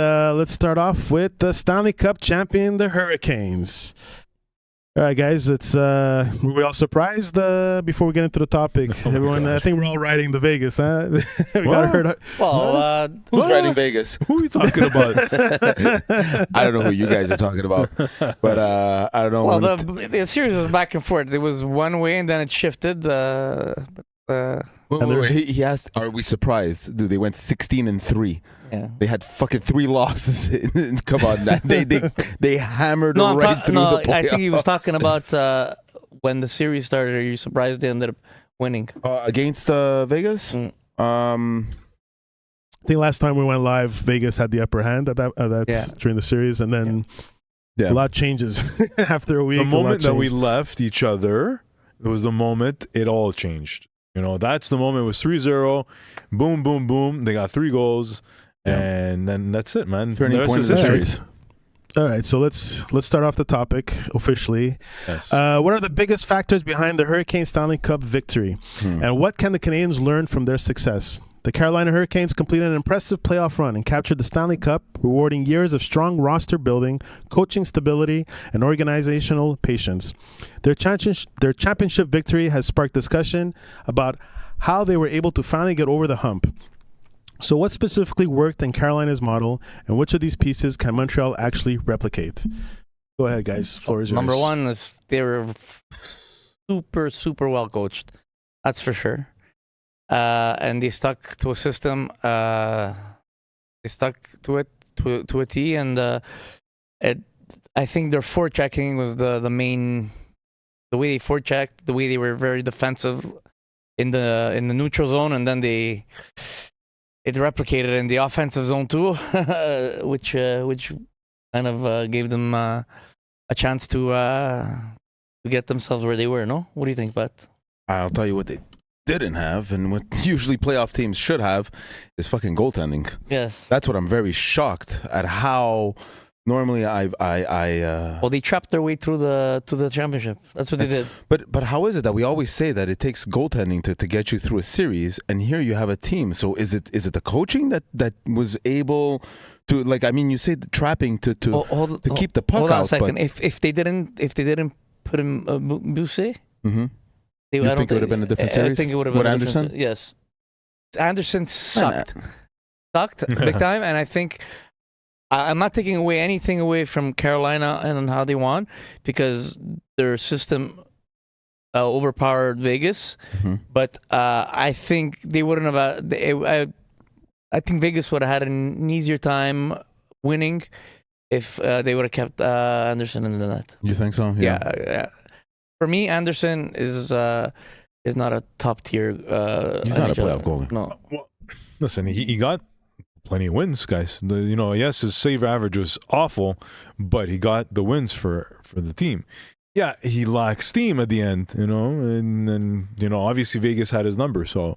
Let's start off with the Stanley Cup champion, the Hurricanes. All right, guys, it's were we all surprised before we get into the topic? Everyone, I think we're all riding the Vegas, huh? We got heard. Well, who's riding Vegas? Who are you talking about? I don't know who you guys are talking about, but I don't know. Well, the series was back and forth. It was one way, and then it shifted. He asked, "Are we surprised? Dude, they went 16-3. Yeah. They had fucking 3 losses. Come on, they hammered through the playoffs. I think he was talking about when the series started. Are you surprised they ended up winning against Vegas? I think last time we went live, Vegas had the upper hand during the series, and then a lot changes after a week. The moment that we left each other, it was the moment it all changed. You know, that's the moment. It was 3-0. Boom, boom, boom. They got 3 goals. And then that's it, man. Turning point of the series. All right, so let's start off the topic officially. Yes. What are the biggest factors behind the Hurricane Stanley Cup victory? And what can the Canadiens learn from their success? The Carolina Hurricanes completed an impressive playoff run and captured the Stanley Cup, rewarding years of strong roster building, coaching stability, and organizational patience. Their championship victory has sparked discussion about how they were able to finally get over the hump. So what specifically worked in Carolina's model, and which of these pieces can Montreal actually replicate? Go ahead, guys. Floor is yours. Number one is they were super well coached. That's for sure. And they stuck to a system. They stuck to it to a T, and I think their forechecking was the main. The way they forechecked, the way they were very defensive in the neutral zone, and then it replicated in the offensive zone too, which kind of gave them a chance to get themselves where they were. No, what do you think, Pat? I'll tell you what they didn't have, and what usually playoff teams should have, is fucking goaltending. Yes, that's what I'm very shocked at. How normally well, they trapped their way through to the championship. That's what they did. But how is it that we always say that it takes goaltending to get you through a series, and here you have a team? So is it the coaching that was able to, like, I mean, you say the trapping to keep the puck out. Hold on a second. If they didn't put him Busset, you think it would have been a different series? I think it would have been Anderson. Yes, Anderson sucked big time, and I think. I'm not taking anything away from Carolina and how they won, because their system overpowered Vegas. But I think they wouldn't have. I think Vegas would have had an easier time winning if they would have kept Anderson in the net. You think so? Yeah. For me, Anderson is not a top tier. He's not a playoff goalie. No. Well, listen, he got plenty of wins, guys. Yes, his save average was awful, but he got the wins for the team. Yeah, he lacked steam at the end, and then obviously Vegas had his number, so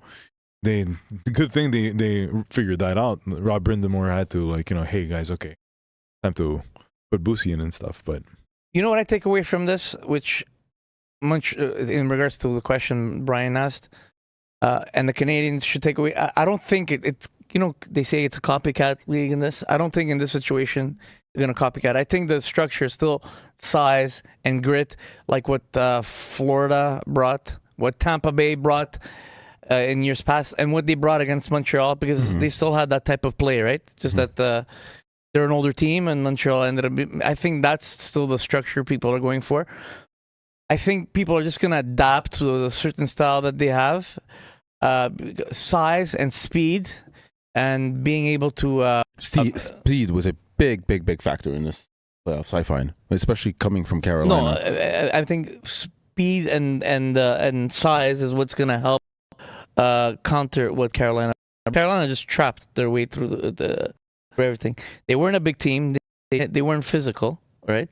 the good thing they figured that out. Rob Brindamore had to hey guys, okay, time to put Boosie in and stuff. But you know what I take away from this, which in regards to the question Brian asked, and the Canadiens should take away. I don't think it's. They say it's a copycat league in this. I don't think in this situation they're going to copycat. I think the structure is still size and grit, like what Florida brought, what Tampa Bay brought in years past, and what they brought against Montreal, because they still had that type of play, right? Just that they're an older team, and Montreal ended up... I think that's still the structure people are going for. I think people are just going to adapt to a certain style that they have. Size and speed... And being able to speed was a big factor in this playoffs, I find, especially coming from Carolina. No, I think speed and size is what's going to help counter what Carolina. Carolina just trapped their way through the everything. They weren't a big team. They weren't physical, right?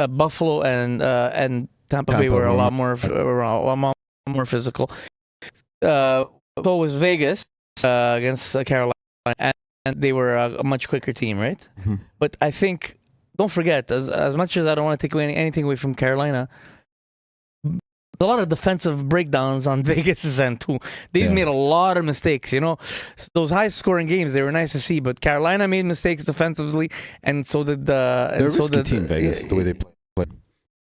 Buffalo and Tampa Bay were a lot more physical. So was Vegas. Against Carolina, and they were a much quicker team, right? But I think, don't forget, as much as I don't want to take anything away from Carolina, a lot of defensive breakdowns on Vegas' end too. They made a lot of mistakes. Those high-scoring games, they were nice to see, but Carolina made mistakes defensively, and so did the. They're a risky team, Vegas. The way they play,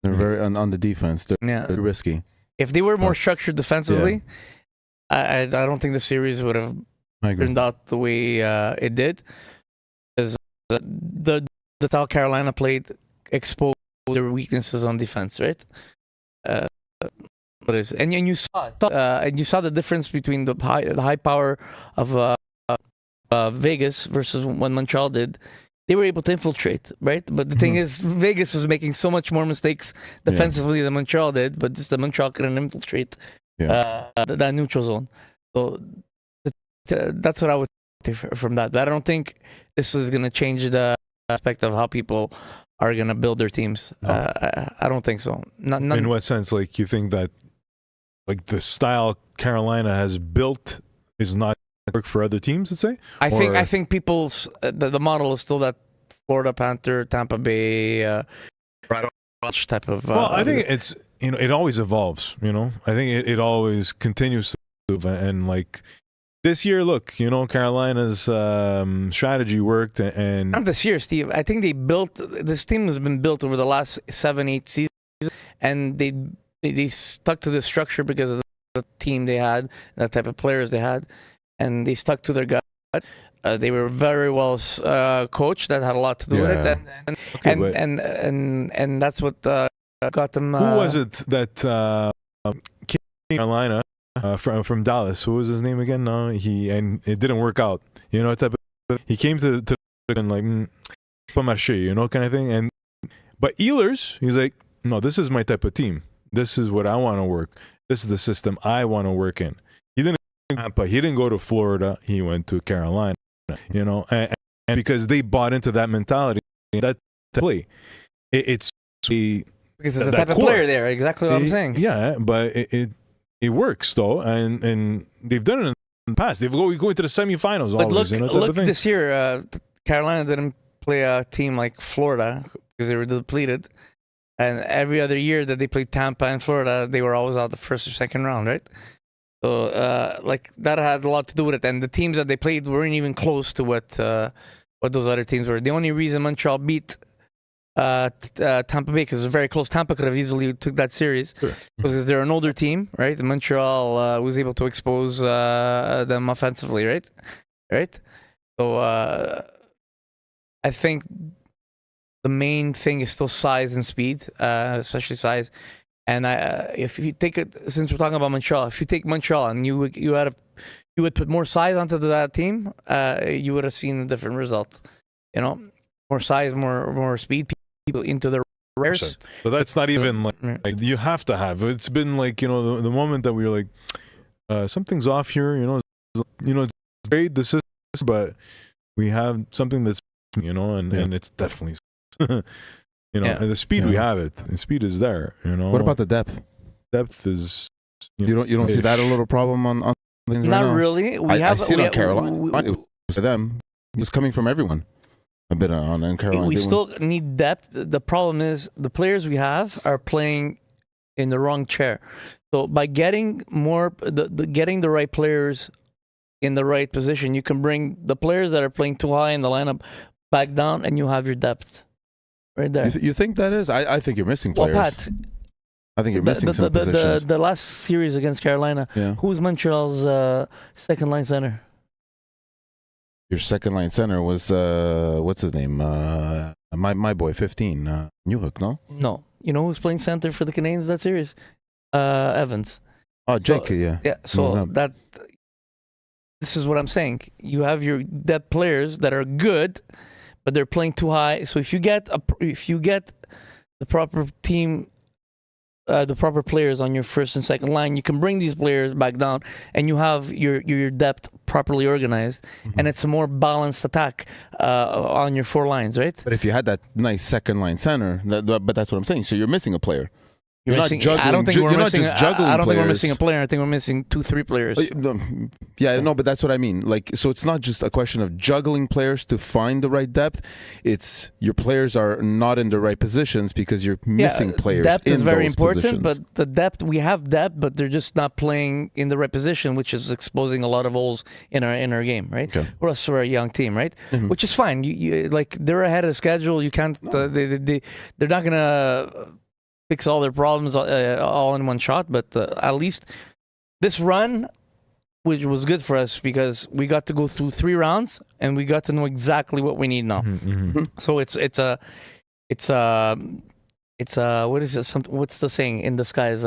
they're very on the defense. They're risky. If they were more structured defensively, I don't think the series would have turned out the way it did. Because the style Carolina played exposed their weaknesses on defense, right? And you saw the difference between the high power of Vegas versus when Montreal did. They were able to infiltrate, right? But the thing is, Vegas was making so much more mistakes defensively than Montreal did, but just the Montreal couldn't infiltrate that neutral zone. So that's what I would take from that. But I don't think this is going to change the aspect of how people are going to build their teams. No. I don't think so. In what sense? Like, you think that the style Carolina has built is not work for other teams, let's say? I think people's the model is still that Florida Panther, Tampa Bay type of. Well, I think it's it always evolves. I think it always continues to move, and this year, look, Carolina's strategy worked, and not this year, Steve. I think this team has been built over the last 7-8 seasons, and they stuck to the structure because of the team they had, the type of players they had. And they stuck to their gut. They were very well coached. That had a lot to do with it, and that's what got them. Who was it that came to Carolina from Dallas? Who was his name again? No, and it didn't work out. He came to and pas marché, kind of thing. But Ehlers, he's like, no, this is my type of team. This is what I want to work. This is the system I want to work in. He didn't go to Florida. He went to Carolina, and because they bought into that mentality, that play, it's because it's the type of player there. Exactly what I'm saying. Yeah, but it works though, and they've done it in the past. They go into the semifinals. But always, look this year, Carolina didn't play a team like Florida because they were depleted, and every other year that they played Tampa and Florida, they were always out the first or second round, right? So, that had a lot to do with it, and the teams that they played weren't even close to what those other teams were. The only reason Montreal beat Tampa Bay, because it was very close. Tampa could have easily took that series because they're an older team, right? And Montreal was able to expose them offensively, right? So, I think the main thing is still size and speed, especially size. And if you take it, since we're talking about Montreal, if you take Montreal and you would put more size onto that team, you would have seen a different result. More size, more speed, people into the rares. So that's not even you have to have. It's been the moment that we were something's off here. It's great the system, but we have something that's and it's definitely. And the speed we have it. The speed is there. What about the depth? Depth is you don't see that a little problem on things not right now? Really. I see it on Carolina. It was to them. It's coming from everyone. A bit on Carolina. We still need depth. The problem is the players we have are playing in the wrong chair. So by getting getting the right players in the right position, you can bring the players that are playing too high in the lineup back down, and you have your depth. Right there. You think that is? I think you're missing players. Well, Pat, I think you're missing some positions. The last series against Carolina, who's Montreal's second line center? Your second line center was what's his name? My boy, 15, Newhook, no? No. You know who's playing center for the Canadiens that series? Evans. Oh, Jake, Yeah. So this is what I'm saying. You have your depth players that are good, but they're playing too high. So if you get the proper team, the proper players on your first and second line, you can bring these players back down, and you have your depth properly organized, and it's a more balanced attack on your four lines, right? But if you had that nice second line center, but that's what I'm saying. So you're missing a player. You're not juggling. I don't think we're you're not missing. just juggling I don't think we're players. missing a player. I think we're missing 2-3 players. Yeah, no, but that's what I mean. Like, so it's not just a question of juggling players to find the right depth. It's your players are not in the right positions because you're missing players. Depth in is very those important, positions. but the depth we have depth, but they're just not playing in the right position, which is exposing a lot of holes in our game, right? Okay. We're a young team, right? Which is fine. You like they're ahead of schedule. You can't. They're not gonna fix all their problems all in one shot, but at least this run, which was good for us because we got to go through 3 rounds and we got to know exactly what we need now. So it's a what is it? What's the saying in disguise?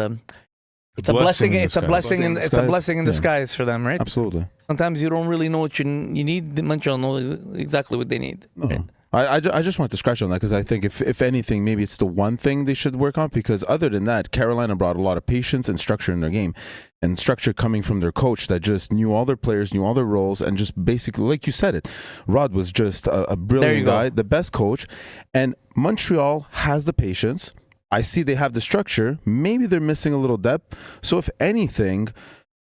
It's a blessing. It's a blessing. It's a blessing in disguise for them, right? Absolutely. Sometimes you don't really know what you need. The Montreal know exactly what they need. No. Right? I just wanted to scratch on that because I think if anything, maybe it's the one thing they should work on, because other than that, Carolina brought a lot of patience and structure in their game, and structure coming from their coach that just knew all their players, knew all their roles, and just basically, like you said it, Rod was just a brilliant guy, the best coach, and Montreal has the patience. I see they have the structure. Maybe they're missing a little depth. So if anything,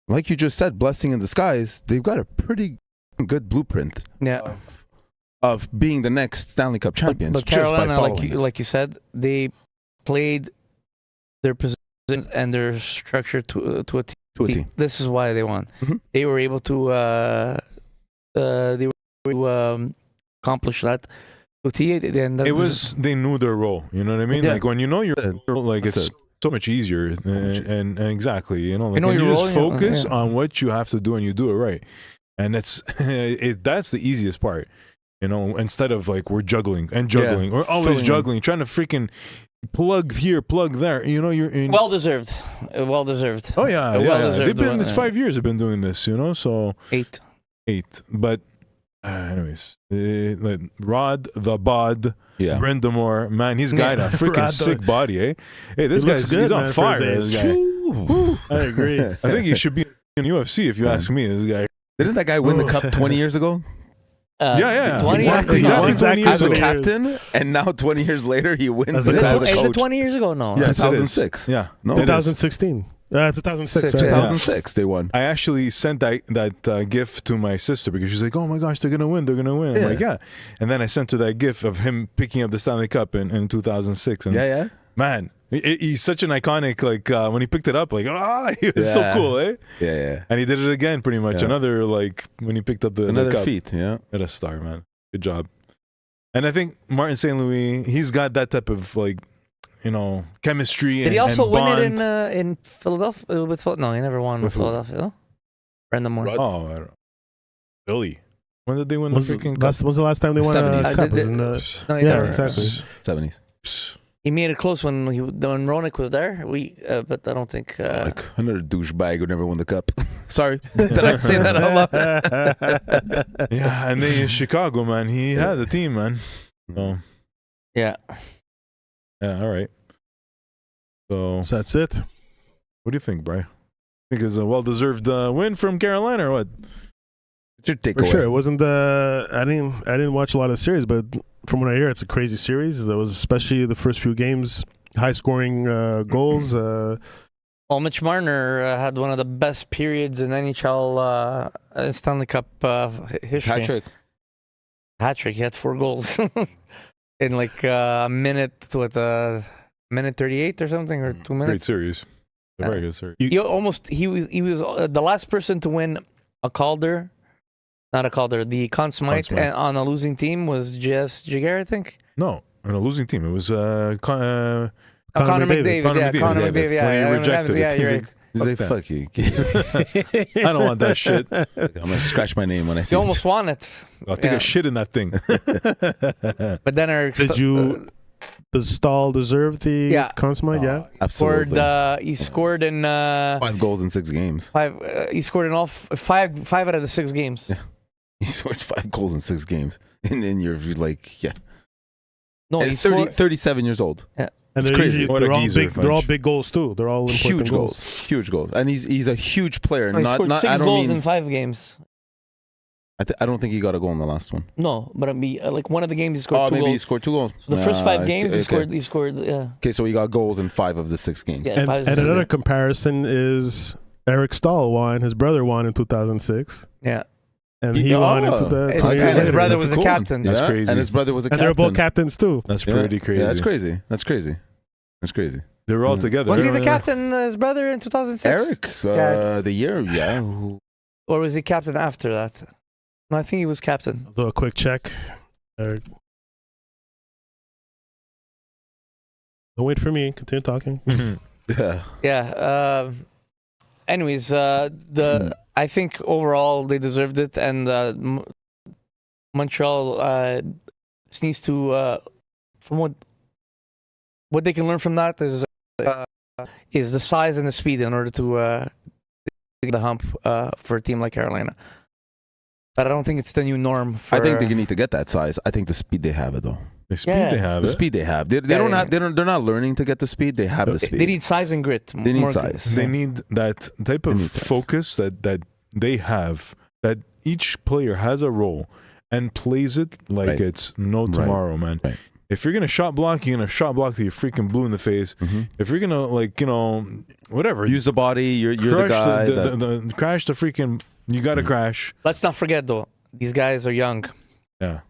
like you just said, blessing in disguise, they've got a pretty good blueprint. Yeah. Of being the next Stanley Cup champions. But Carolina, like you said, they played their positions and their structure to a team. This is why they won. They were able to accomplish that. They knew their role. You know what I mean? Yeah. Like when you know your role, like it's so much easier. And exactly, like when you just focus on what you have to do and you do it right. And that's the easiest part. Instead of like we're juggling or always juggling, trying to freaking plug here, plug there. You're in well deserved. Oh yeah, they've been 5 years. They've been doing this. So 8. But anyways, like Rod the Bod, Brindamore, man, he's got a freaking sick body, eh? Hey, this guy's he's on fire. This guy. I agree. I think he should be in UFC if you ask me. This guy. Didn't that guy win the cup 20 years ago? Yeah. 20 exactly. As a ago. captain, and now 20 years later, he wins As it a as a coach. Is coach. it 20 years ago? No. Yeah, Yes, it is. 2006. Yeah. No, 2016. 2006. Right? 2006, they won. I actually sent that GIF to my sister because she's like, "Oh my gosh, they're gonna win! I'm like, "Yeah," and then I sent her that GIF of him picking up the Stanley Cup in 2006. And man, he's such an iconic. Like when he picked it up, like he was so cool, eh? Yeah. And he did it again, pretty much. Another like when he picked up the cup. feat. Yeah, What a star, man! Good job. And I think Martin St. Louis, he's got that type of like, chemistry. Did he also and win bond. it in Philadelphia? No, he never won with Philadelphia. No? Brandon Moore. Oh, I don't know. Philly. When did they win the freaking cup? When's the last time they won a 70s. cup? It was in the, exactly. 70s. He made it close when Ronick was there. But I don't think. Like another douchebag who never won the cup. Sorry, did I say that out loud? Yeah, and then in Chicago, man, he had the team, man. So yeah, all right. So that's it. What do you think, Bri? Think it's a well-deserved win from Carolina, or what? It's your takeaway. For sure, it wasn't the. I didn't watch a lot of the series, but from what I hear, it's a crazy series. There was especially the first few games, high-scoring goals. Well, Mitch Marner had one of the best periods in NHL Stanley Cup history. Hat trick. He had 4 goals in like a minute with minute 38 or something, or 2 minutes. Great series. A very good series. He was the last person to win a Calder. Not a Calder, the Conn Smythe, and on a losing team was Jess Giguère, I think. No, on a losing team. It was Connor McDavid. Connor McDavid. Yeah, when he rejected it. You're right. He's like, fuck you. I don't want that shit. I'm going to scratch my name when I see You almost won it. I'll take a shit in that thing. But then does Stahl deserve the Conn Smythe? Yeah, absolutely. He scored in 5 goals in 6 games. He scored in all 5 out of the 6 games. Yeah. He scored 5 goals in 6 games. And then you're like, No, he's 37 years old. Yeah. And they're all big goals too. They're all important huge goals. And he's a huge player. He scored 6 goals in 5 games. I don't think he got a goal in the last one. No, but I mean, like one of the games he scored Oh, two maybe he goals. scored 2 goals. The first 5 games he okay. scored. Yeah. Okay, so he got goals in 5 of the 6 games. Yeah. And another comparison is Eric Stahl won. His brother won in 2006. Yeah. And he won in 2000. And his brother was a cool. captain. That's crazy. And his brother was a And captain. they were both captains too. That's pretty crazy. Yeah, that's crazy. That's crazy. That's crazy. They were all together. Was he the captain, his brother, in 2006? Eric, Yeah. the year, yeah. Or was he captain after that? No, I think he was captain. I'll do a quick check. Eric. Don't wait for me. Continue talking. Yeah. Yeah. Anyways, I think overall they deserved it, and Montreal needs to, from what they can learn from that is the size and the speed in order to get the hump for a team like Carolina. But I don't think it's the new norm. I think they need to get that size. I think the speed they have it though. The speed they have. The speed they have. They don't have. They're not learning to get the speed. They have the speed. They need size and grit. They need size. They need that type of focus that they have. That each player has a role and plays it like it's no tomorrow, man. Right. If you're gonna shot block, you're gonna shot block till you're freaking blue in the face. Mm-hmm. If you're gonna whatever, Use the body. You're the guy. The crash the freaking. You gotta crash. Let's not forget though, these guys are young. Yeah.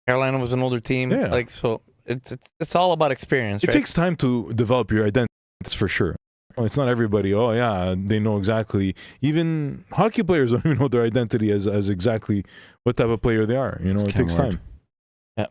Carolina was an older team. Yeah. Like so, it's all about experience. It right? takes time to develop your identity. That's for sure. It's not everybody. Oh yeah, they know exactly. Even hockey players don't even know their identity as exactly what type of player they are. You know, it takes time. Yeah.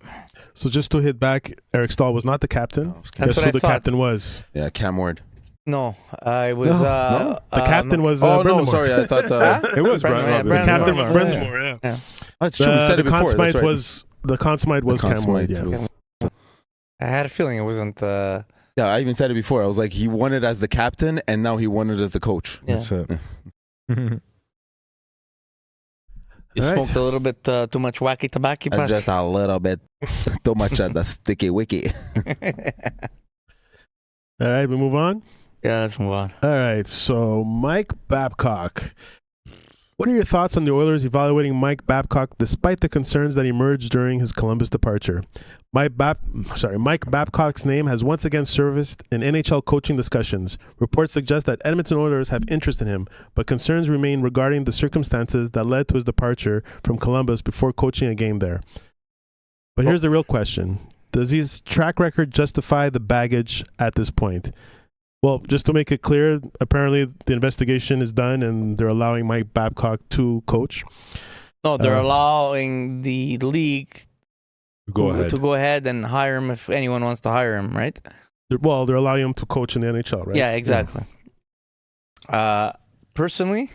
So just to hit back, Eric Stahl was not the captain. Guess who the captain was? Yeah, Cam Ward. No, it was. No. The captain was. Oh no, Brind'Amour. sorry, I thought It was Brandon. The captain was Brandon. Brind'Amour. Yeah. That's true. We said it before. Consummate That's right. was the consummate was Cam Ward. Yeah. was- I had a feeling it wasn't. Yeah, I even said it before. I was like, he won it as the captain, and now he won it as the coach. Yeah. That's it. You All right. smoked a little bit too much wacky tobacco. Pat? Just a little bit too much of the sticky wicky. All right, we move on. Yeah, let's move on. All right, so Mike Babcock. What are your thoughts on the Oilers evaluating Mike Babcock despite the concerns that emerged during his Columbus departure? Mike Babcock's name has once again surfaced in NHL coaching discussions. Reports suggest that Edmonton Oilers have interest in him, but concerns remain regarding the circumstances that led to his departure from Columbus before coaching a game there. But here's the real question. Does his track record justify the baggage at this point? Well, just to make it clear, apparently the investigation is done and they're allowing Mike Babcock to coach. No, they're allowing the league to go ahead and hire him if anyone wants to hire him, right? They're allowing him to coach in the NHL, right? Yeah, exactly. Personally,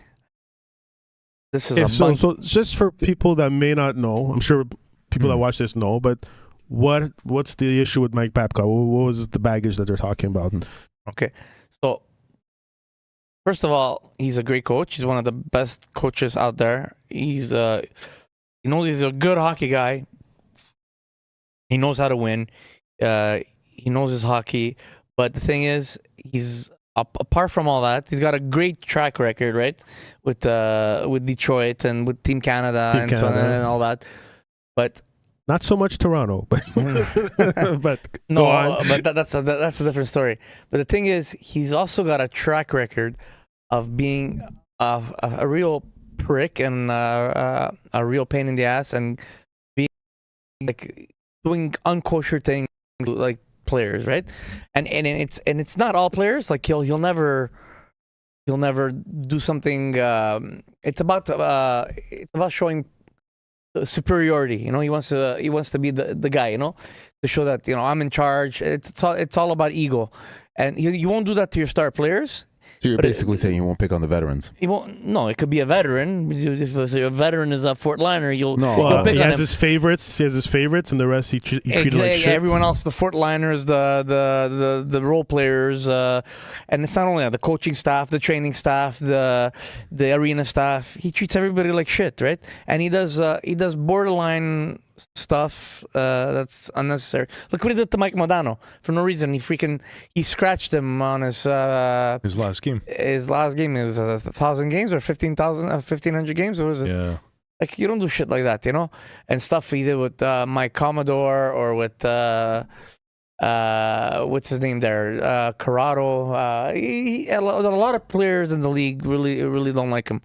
this is so just for people that may not know, I'm sure people that watch this know, but what's the issue with Mike Babcock? What was the baggage that they're talking about? Okay, so first of all, he's a great coach. He's one of the best coaches out there. He knows he's a good hockey guy. He knows how to win. He knows his hockey. But the thing is, he's apart from all that, he's got a great track record, right? With Detroit and with Team Canada so on and all that. But not so much Toronto, but but no, go on. but that's a different story. But the thing is, he's also got a track record of being a real prick and a real pain in the ass and being like doing unkosher things like players, right? And it's not all players. Like he'll never do something. It's about showing superiority. You know, he wants to be the guy. You know, to show that I'm in charge. It's all about ego, and you won't do that to your star players. So you're basically saying you won't pick on the veterans. He won't. No, it could be a veteran. If a veteran is a Fort Liner, you'll pick he on has him. his favorites. He has his favorites, and the rest he treated like shit. Everyone else, the Fort Liners, the role players, and it's not only that, the coaching staff, the training staff, the arena staff. He treats everybody like shit, right? And he does borderline stuff that's unnecessary. Look what he did to Mike Modano for no reason. He scratched him on his last game. His last game, it was 1,000 games or 1500 games. What was it? Yeah. Like, you don't do shit like that, you know? And stuff either with Mike Commodore or with what's his name there, Corrado. A lot of players in the league really don't like him.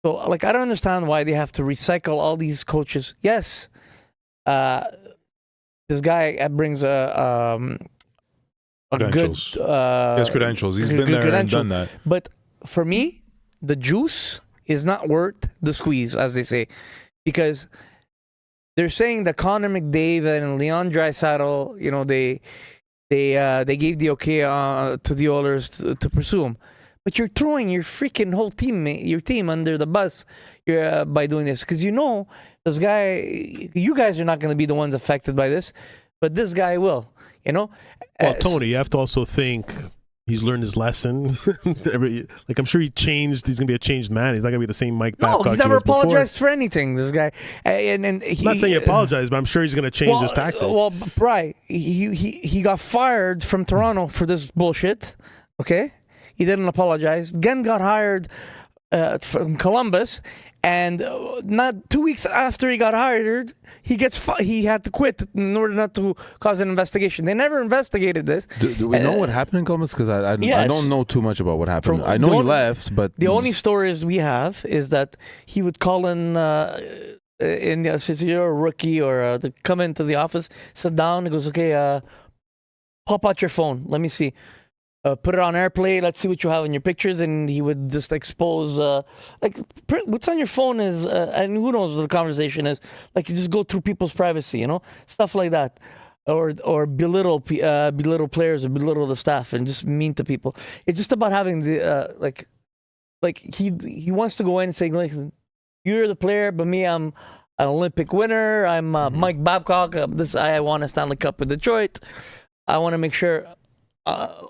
So, like, I don't understand why they have to recycle all these coaches. Yes, this guy brings a credentials. good... he has credentials. He's been there and done that. But for me, the juice is not worth the squeeze, as they say. Because they're saying that Connor McDavid and Leon Draisaitl, you know, they gave the okay to the Oilers to pursue him. But you're throwing your freaking whole your team under the bus by doing this. Because you know, this guy, you guys are not going to be the ones affected by this, but this guy will, you know? Well, Tony, you have to also think he's learned his lesson. Like, I'm sure he changed. He's going to be a changed man. He's not going to be the same Mike Babcock. No, he's never apologized for anything, this guy. And I'm not saying he apologized, but I'm sure he's going to change his tactics. Well, right. He got fired from Toronto for this bullshit, okay? He didn't apologize. Then got hired from Columbus, and not 2 weeks after he got hired, he had to quit in order not to cause an investigation. They never investigated this. Do we know what happened in Columbus? Because I don't know too much about what happened. I know he left, but the only stories we have is that he would call in since you're a rookie or to come into the office, sit down, and goes, okay, pop out your phone. Let me see. Put it on airplay. Let's see what you have in your pictures, and he would just expose what's on your phone is, and who knows what the conversation is. Like, you just go through people's privacy, you know, stuff like that, or belittle players or belittle the staff and just mean to people. It's just about having the like he wants to go in and say, listen, you're the player, but me, I'm an Olympic winner. I'm Mike Babcock. I won a Stanley Cup with Detroit. I want to make sure.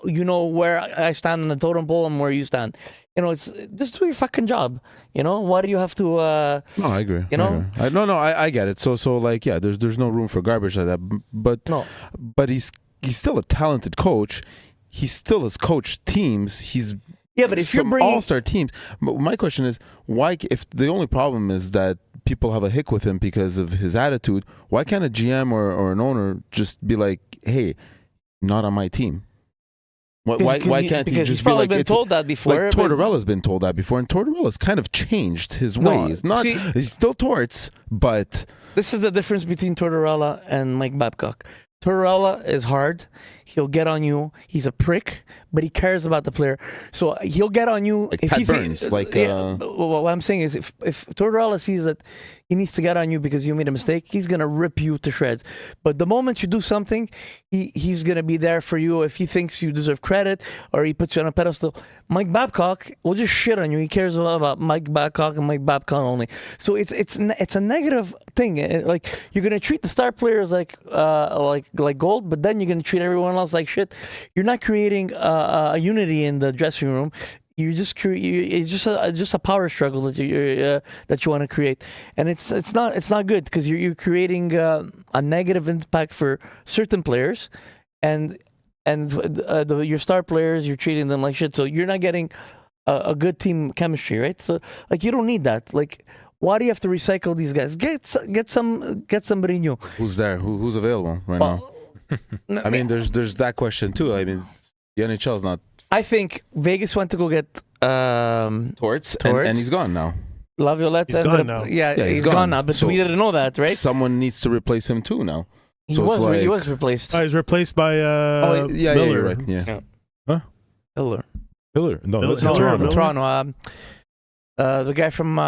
You know where I stand on the totem pole and where you stand. You know, it's just do your fucking job. You know, why do you have to? No, I agree. You know, I get it. So like, yeah, there's no room for garbage like that. But no, but he's still a talented coach. He still has coached teams. But if you're bringing all-star teams, my question is why? If the only problem is that people have a hick with him because of his attitude, why can't a GM or an owner just be like, hey, not on my team? Why can't he just he's probably be like, been told that before? Like Tortorella's been told that before, and Tortorella's kind of changed his ways. He's still Torts, but this is the difference between Tortorella and Mike Babcock. Tortorella is hard. He'll get on you. He's a prick, but he cares about the player. So he'll get on you like if Pat he Burns. Well, what I'm saying is, if Tortorella sees that he needs to get on you because you made a mistake, he's gonna rip you to shreds. But the moment you do something, he's gonna be there for you if he thinks you deserve credit or he puts you on a pedestal. Mike Babcock will just shit on you. He cares a lot about Mike Babcock and Mike Babcock only. So it's a negative thing. Like, you're gonna treat the star players like gold, but then you're gonna treat everyone else like shit. You're not creating a unity in the dressing room. You just it's just a power struggle that you want to create, and it's not good because you're creating a negative impact for certain players, and your star players, you're treating them like shit. So you're not getting a good team chemistry, right? So, like, you don't need that. Like, why do you have to recycle these guys? Get somebody new. Who's there? Who's available right now? I mean, there's that question too. I mean, the NHL is not. I think Vegas went to go get Torts. And he's gone now. Laviolette he's gone now. Yeah, he's gone now. But so we didn't know that, right? Someone needs to replace him too now. He was replaced. He's replaced by Miller. Miller. Right. Yeah. Huh? Miller. No, Miller. that's in Toronto. Toronto. The guy from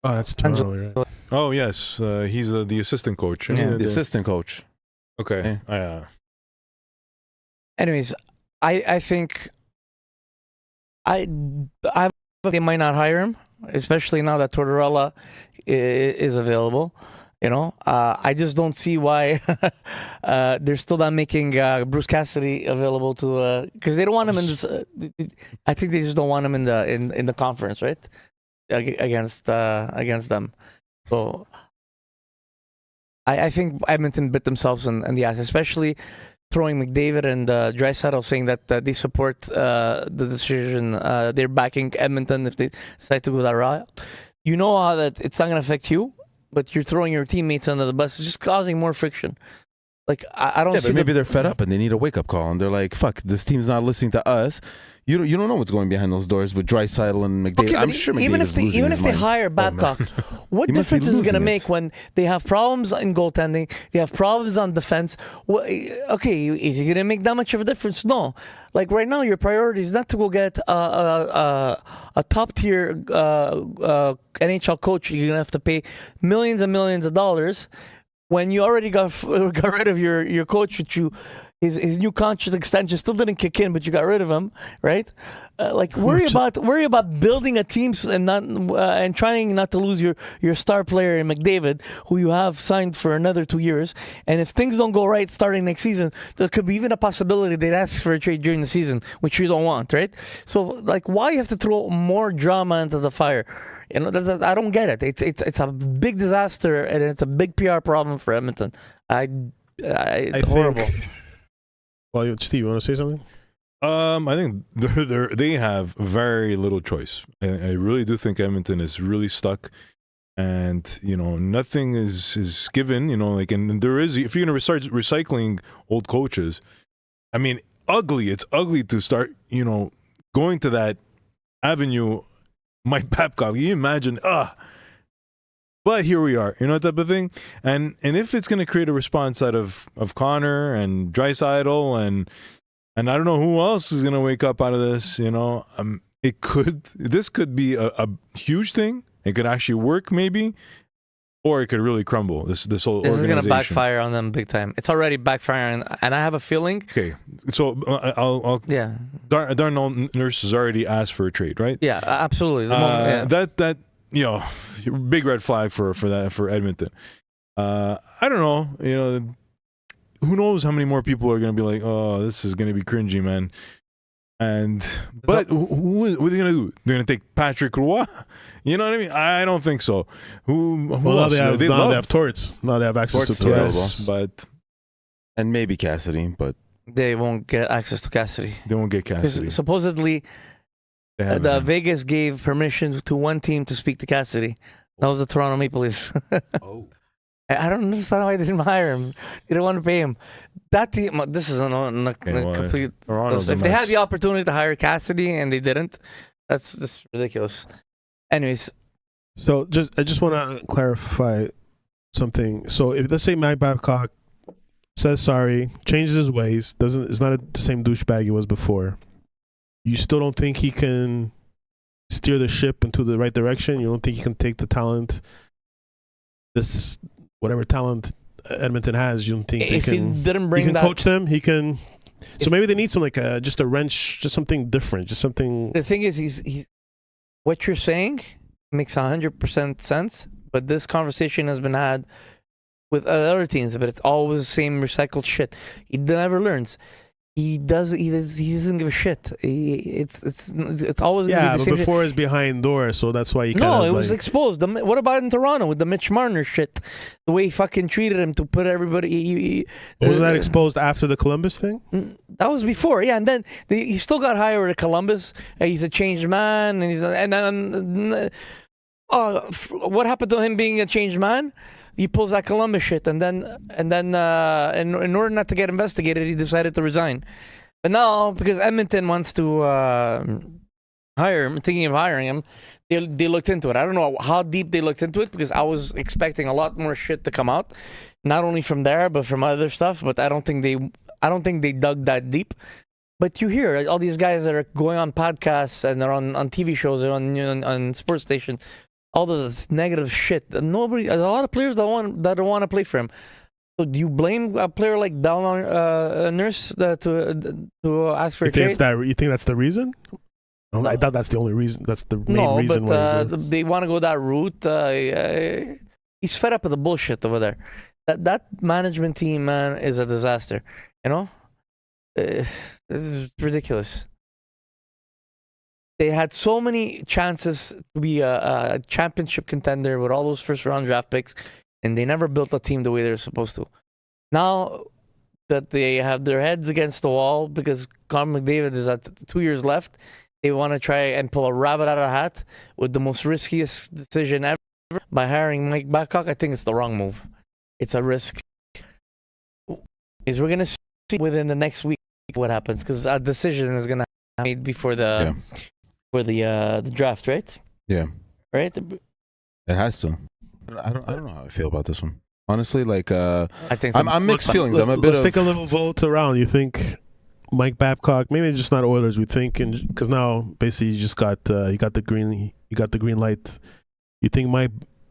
Oh, that's Toronto. Right? Oh yes, he's the assistant coach. Yeah. The assistant coach. Okay. Anyways, I think they might not hire him, especially now that Tortorella is available. You know, I just don't see why they're still not making Bruce Cassidy available to because they don't want him in this. I think they just don't want him in the conference, right? Against them. So I think Edmonton bit themselves in the ass, especially throwing McDavid and Draisaitl, saying that they support the decision. They're backing Edmonton if they decide to go that route. You know how that it's not going to affect you, but you're throwing your teammates under the bus. It's just causing more friction. Like, I don't see. But maybe they're fed up and they need a wake up call, and they're like, "Fuck, this team's not listening to us." You don't know what's going behind those doors with Draisaitl and McDavid. Okay, I'm sure McDavid even if they hire Babcock, what difference is it going to make when they have problems in goaltending, they have problems on defense? Well, okay, is it going to make that much of a difference? No. Like right now, your priority is not to go get a top tier NHL coach. You're going to have to pay millions and millions of dollars when you already got rid of your coach, which his new contract extension still didn't kick in, but you got rid of him, right? Worry about building a team and trying not to lose your star player in McDavid, who you have signed for another 2 years. And if things don't go right starting next season, there could be even a possibility they'd ask for a trade during the season, which you don't want, right? So, why you have to throw more drama into the fire? You know, I don't get it. It's a big disaster, and it's a big PR problem for Edmonton. It's horrible. Well, Steve, you want to say something? I think they have very little choice. I really do think Edmonton is really stuck, and nothing is given. And there is, if you're gonna start recycling old coaches, I mean, it's ugly to start going to that avenue. Mike Babcock, you imagine, but here we are, type of thing. And if it's going to create a response out of Connor and Draisaitl and I don't know who else is going to wake up out of this, this could be a huge thing. It could actually work maybe, or it could really crumble. This whole organization. This is going to backfire on them big time. It's already backfiring, and I have a feeling. Okay, so yeah. Darnell Nurse has already asked for a trade, right? Yeah, absolutely. That big red flag for Edmonton. I don't know. Who knows how many more people are going to be like, oh, this is going to be cringy, man. But what are they going to do? They're going to take Patrick Roy? You know what I mean? I don't think so. Who else? Now they have Torts. Now they have access to Torts. But and maybe Cassidy, but they won't get access to Cassidy. They won't get Cassidy. Supposedly, Vegas gave permission to one team to speak to Cassidy. That was the Toronto Maple Leafs. I don't understand why they didn't hire him. They didn't want to pay him. That team, this is a complete. If they had the opportunity to hire Cassidy and they didn't, that's ridiculous. Anyways, so I just want to clarify something. So if let's say Mike Babcock says sorry, changes his ways, is not the same douchebag he was before, you still don't think he can steer the ship into the right direction? You don't think he can take the talent, whatever talent Edmonton has, you don't think if he didn't bring he can that, coach them? He can. So maybe they need some just a wrench, just something different, just something. The thing is, he's what you're saying makes 100% sense, but this conversation has been had with other teams, but it's always the same recycled shit. He never learns. He doesn't give a shit. It's always yeah. But before it's behind doors, so that's why he. It was exposed. What about in Toronto with the Mitch Marner shit? The way he fucking treated him to put everybody. Wasn't that exposed after the Columbus thing? That was before, yeah. And then he still got hired at Columbus. He's a changed man, and then what happened to him being a changed man? He pulls that Columbus shit, and then in order not to get investigated, he decided to resign. But now, because Edmonton wants to hire him, thinking of hiring him, they looked into it. I don't know how deep they looked into it, because I was expecting a lot more shit to come out, not only from there but from other stuff. But I don't think they dug that deep. But you hear all these guys that are going on podcasts and they're on TV shows or on sports stations. All this negative shit. A lot of players that don't want to play for him. So do you blame a player like Darnell Nurse to ask for a trade? You think that's the reason? No. I thought that's the only reason. That's the main reason why they want to go that route. He's fed up with the bullshit over there. That management team, man, is a disaster. This is ridiculous. They had so many chances to be a championship contender with all those first-round draft picks, and they never built a team the way they were supposed to. Now, that they have their heads against the wall because Connor McDavid is at 2 years left. They want to try and pull a rabbit out of a hat with the most riskiest decision ever by hiring Mike Babcock. I think it's the wrong move. It's a risk. We're going to see within the next week what happens because a decision is going to be made before the draft, right? Yeah. Right? It has to. I don't know how I feel about this one. Honestly, like I think I'm mixed feelings. Let's take a little vote around. You think Mike Babcock, maybe just not Oilers, we think, because now basically you just got you got the green light. You think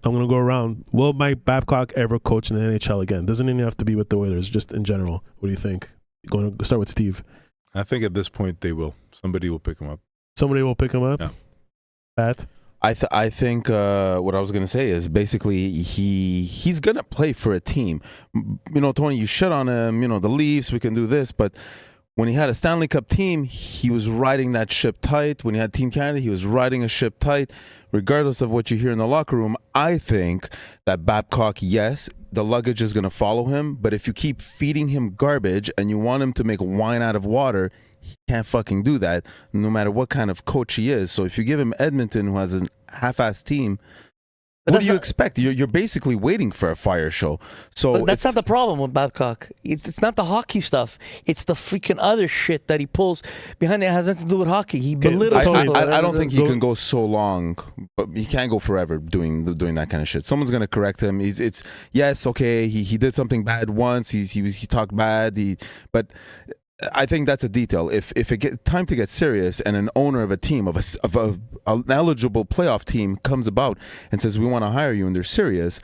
I'm gonna go around. Will Mike Babcock ever coach in the NHL again? Doesn't even have to be with the Oilers, just in general. What do you think? Going to start with Steve. I think at this point they will. Somebody will pick him up. Somebody will pick him up. Yeah. Pat. I think what I was gonna say is basically he's gonna play for a team. You know, Tony, you shit on him. You know, the Leafs. We can do this, but when he had a Stanley Cup team, he was riding that ship tight. When he had Team Canada, he was riding a ship tight. Regardless of what you hear in the locker room, I think that Babcock, yes, the luggage is going to follow him. But if you keep feeding him garbage and you want him to make wine out of water, he can't fucking do that no matter what kind of coach he is. So if you give him Edmonton, who has a half-assed team, what do you expect? You're basically waiting for a fire show. So but that's not the problem with Babcock. It's not the hockey stuff. It's the freaking other shit that he pulls behind it. It has nothing to do with hockey. He belittles people. I don't think he can go so long, but he can't go forever doing that kind of shit. Someone's gonna correct him. Yes, okay. He did something bad once. He talked bad. But I think that's a detail. If it get time to get serious, and an owner of a team of an eligible playoff team comes about and says we want to hire you, and they're serious,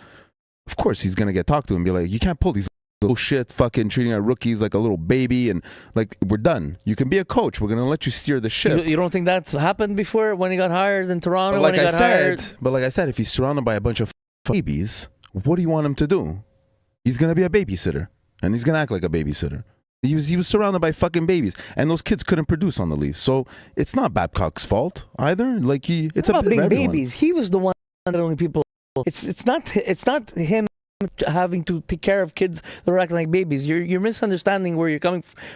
of course he's gonna get talked to and be like, you can't pull these little shit, fucking treating our rookies like a little baby, and like we're done. You can be a coach. We're gonna let you steer the ship. You don't think that's happened before when he got hired in Toronto? But like I said, if he's surrounded by a bunch of babies, what do you want him to do? He's gonna be a babysitter, and he's gonna act like a babysitter. He was surrounded by fucking babies, and those kids couldn't produce on the Leafs. So it's not Babcock's fault either. Like it's about a bit being of everyone. babies. He was the one that only people. It's not him having to take care of kids that are acting like babies. You're misunderstanding where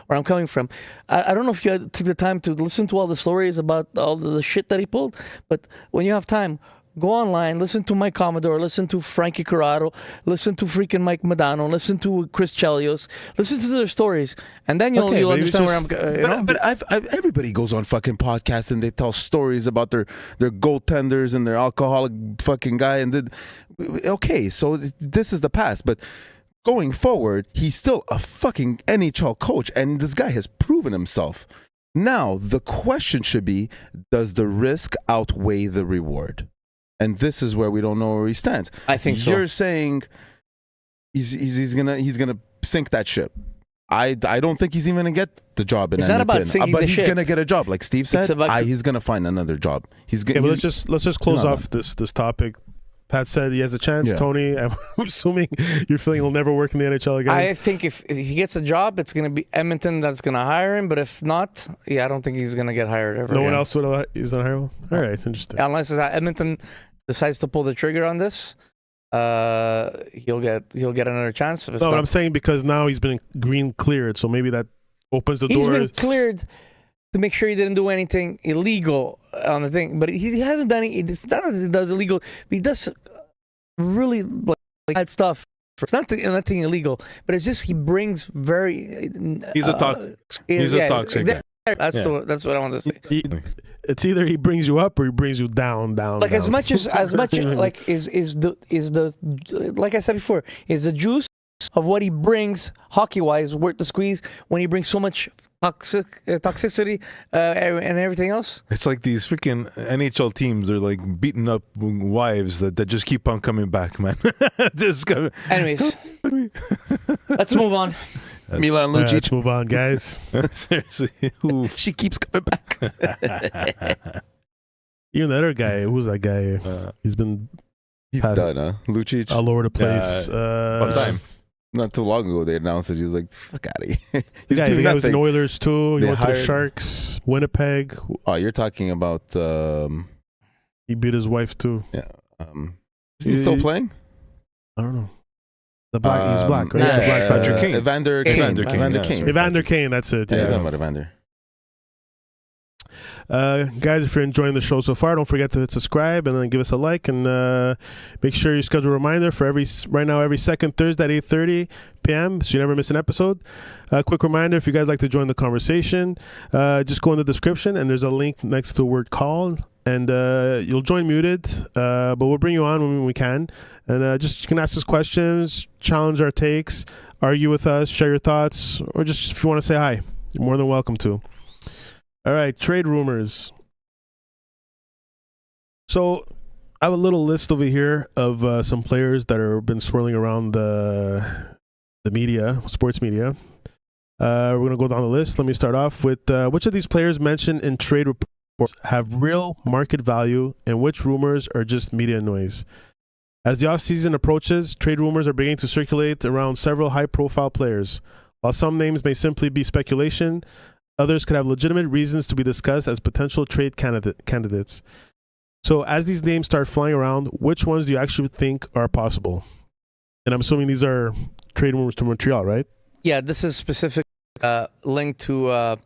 I'm coming from. I don't know if you took the time to listen to all the stories about all the shit that he pulled, but when you have time, go online, listen to Mike Commodore, listen to Frankie Corrado, listen to freaking Mike Modano, listen to Chris Chelios, listen to their stories, and then you'll understand where I'm. But everybody goes on fucking podcasts and they tell stories about their goaltenders and their alcoholic fucking guy. And okay, so this is the past, but going forward, he's still a fucking NHL coach, and this guy has proven himself. Now the question should be: does the risk outweigh the reward? And this is where we don't know where he stands. I think so. You're saying he's gonna sink that ship. I don't think he's even gonna get the job in Edmonton. But he's gonna get a job, like Steve said. He's gonna find another job. But let's just close off this topic. Pat said he has a chance. Yeah. Tony, I'm assuming you're feeling he'll never work in the NHL again. I think if he gets a job, it's going to be Edmonton that's going to hire him. But if not, I don't think he's going to get hired ever. No one else is going to hire him? All right, interesting. Unless Edmonton decides to pull the trigger on this, he'll get another chance. No, I'm saying because now he's been green cleared, so maybe that opens the door. He's been cleared to make sure he didn't do anything illegal on the thing, but he hasn't done it. It's not that he does illegal. He does really bad stuff. It's not nothing illegal, but it's just he brings very. He's a toxic guy. That's what I want to say. It's either he brings you up or he brings you down. Like down. as much like is the like I said before, is the juice of what he brings hockey wise worth the squeeze when he brings so much toxicity and everything else? It's like these freaking NHL teams are like beating up wives that just keep on coming back, man. Anyways, let's move on. Milan Lucic. Let's move on, guys. Seriously. She keeps coming back. Even the other guy, who's that guy? He's done, huh? Lucic. All over the place. One time. Not too long ago, they announced that he was like, fuck out of here. The guy was in Oilers, too. He went to the Sharks, Winnipeg. Oh, you're talking about... he beat his wife, too. Yeah. Is he still playing? I don't know. The black, he's black, right? Yeah, The black Patrick Kane. Evander Kane. Kane. Evander Kane. Kane. Evander Kane, that's it. Yeah, Yeah. you're talking about Evander. Guys, if you're enjoying the show so far, don't forget to hit subscribe and then give us a like, and make sure you schedule a reminder for every second Thursday at 8:30 p.m. so you never miss an episode. Quick reminder, if you guys like to join the conversation, just go in the description and there's a link next to the word call, and you'll join muted, but we'll bring you on when we can, and just you can ask us questions, challenge our takes, argue with us, share your thoughts, or just if you want to say hi, you're more than welcome to. All right, trade rumors. So I have a little list over here of some players that have been swirling around the media, sports media. We're going to go down the list. Let me start off with which of these players mentioned in trade reports have real market value and which rumors are just media noise. As the offseason approaches, trade rumors are beginning to circulate around several high-profile players. While some names may simply be speculation, others could have legitimate reasons to be discussed as potential trade candidates. So as these names start flying around, which ones do you actually think are possible? And I'm assuming these are trade rumors to Montreal, right? Yeah, this is specific linked to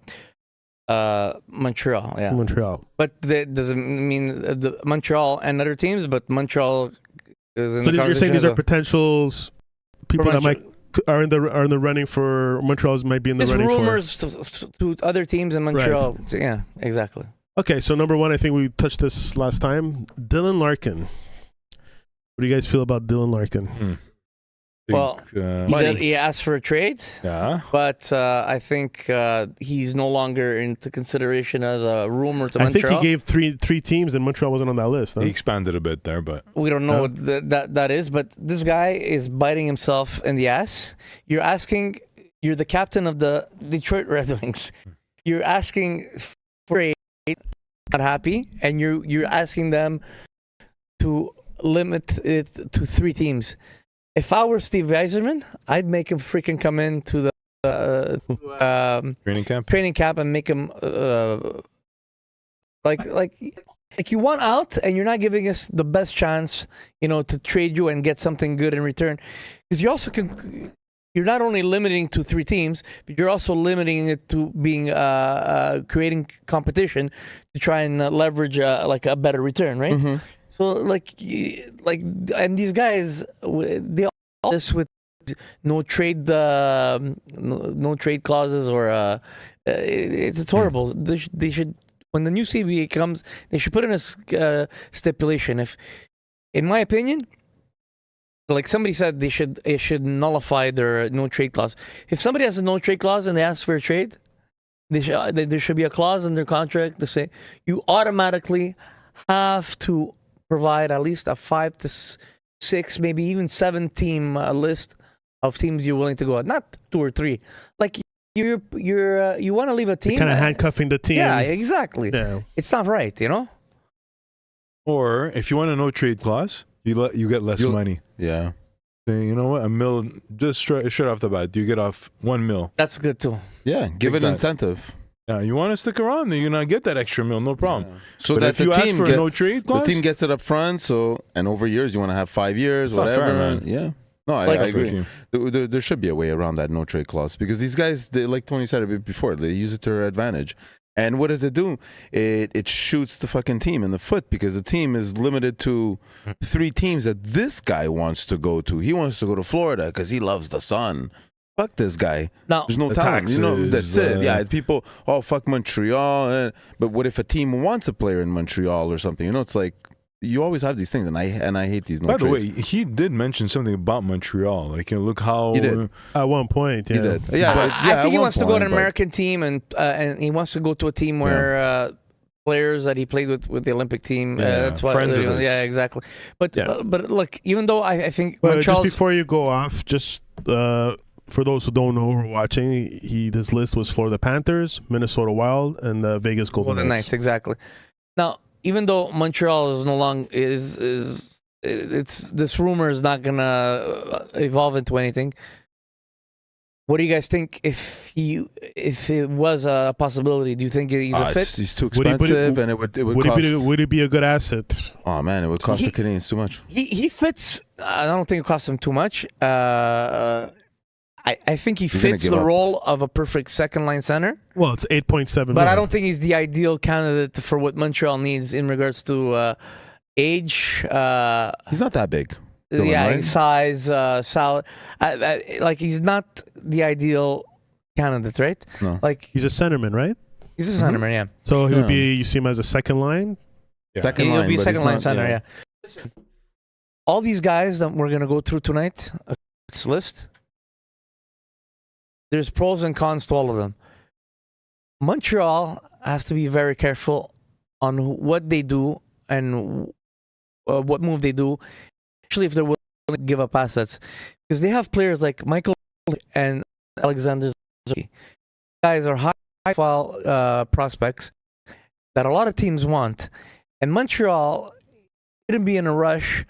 Montreal. Yeah, Montreal. but that doesn't mean the Montreal and other teams. But Montreal is in So the you're saying these conversation are potentials, people that might are in the running for Montreal's might be in the running rumors to other teams in Montreal. Right. Yeah, exactly. Okay, so number one, I think we touched this last time. Dylan Larkin. What do you guys feel about Dylan Larkin? Well, he asked for a trade, but I think he's no longer into consideration as a rumor to Montreal. I think he gave three teams, and Montreal wasn't on that list. Huh? He expanded a bit there, but we don't know what that is. But this guy is biting himself in the ass. You're the captain of the Detroit Red Wings. You're asking for a trade, not happy, and you're asking them to limit it to 3 teams. If I were Steve Yzerman, I'd make him freaking come into the training camp and make him like you want out, and you're not giving us the best chance, to trade you and get something good in return, because you also you're not only limiting to 3 teams, but you're also limiting it to being creating competition to try and leverage like a better return, right? Mm-hmm. So and these guys, they all this with no trade clauses, or it's horrible. They should, when the new CBA comes, they should put in a stipulation. If, in my opinion, like somebody said, they should nullify their no trade clause. If somebody has a no trade clause and they ask for a trade, there should be a clause in their contract to say you automatically have to provide at least a 5 to 6, maybe even 7 team list of teams you're willing to go at, not 2 or 3. Like you want to leave a team, kind of handcuffing the team. Yeah, exactly. Yeah. It's not right, Or if you want a no trade clause, you get less money. Yeah. Saying, you know what, $1 million just straight off the bat, you get off $1 million. That's good too. Yeah, give it incentive. Yeah, you want to stick around, then you're gonna get that extra $1 million, no problem. Yeah. So but that if you ask for a no trade clause, the team gets it up front. So, and over years, you want to have 5 years, whatever. Fair, man. Yeah. No, I agree. There should be a way around that no trade clause, because these guys, like Tony said a bit before, they use it to their advantage. And what does it do? It shoots the fucking team in the foot, because the team is limited to 3 teams that this guy wants to go to. He wants to go to Florida because he loves the sun. Fuck this guy. No, there's no the talent. taxes, That's it. Yeah, people. Oh, fuck Montreal. But what if a team wants a player in Montreal or something? It's like you always have these things, and I hate these. By the way, he did mention something about Montreal. Like, look how he did at one point. Yeah, he did. Yeah, I think he wants to go to an American team, and he wants to go to a team where players that he played with the Olympic team. That's why. Friends of his. Yeah, exactly. But look, even though I think just before you go off, just. For those who don't know who are watching, this list was Florida Panthers, Minnesota Wild, and the Vegas Golden Knights. Exactly. Now, even though Montreal is no longer this rumor is not gonna evolve into anything. What do you guys think if it was a possibility? Do you think he's a fit? He's too expensive, and it would cost. Would he be a good asset? Oh man, it would cost the Canadiens too much. He fits. I don't think it costs him too much. I think he fits the role of a perfect second line center. Well, it's 8.7. But I don't think he's the ideal candidate for what Montreal needs in regards to age. He's not that big. Right? Size, solid. Like he's not the ideal candidate, right? No. Like he's a centerman, right? He's a centerman, yeah. So he would be. You see him as a second line. Yeah. Second line. He'll be second line center, yeah. yeah. All these guys that we're gonna go through tonight, this list. There's pros and cons to all of them. Montreal has to be very careful on what they do and what move they do, especially if they're willing to give up assets. Because they have players like Michael and Alexander. Guys are high-profile prospects that a lot of teams want. And Montreal shouldn't be in a rush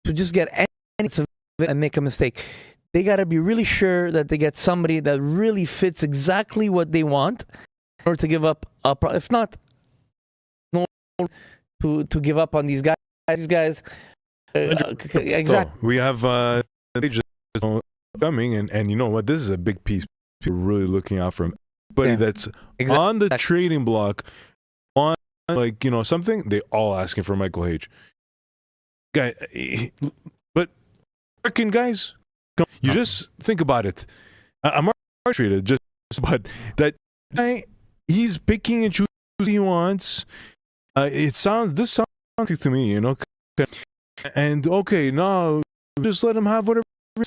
to just get any of it and make a mistake. They got to be really sure that they get somebody that really fits exactly what they want in order to give up. If not, no, to give up on these guys. These guys, exactly. So we have coming, and you know what? This is a big piece. People are really looking out for him. Everybody that's on the trading block, on something, they all asking for Michael H. Guy, but freaking guys. You just think about it. I'm frustrated, but that guy, he's picking and choosing who he wants. This sounds to me, And okay, no, just let him have whatever. No,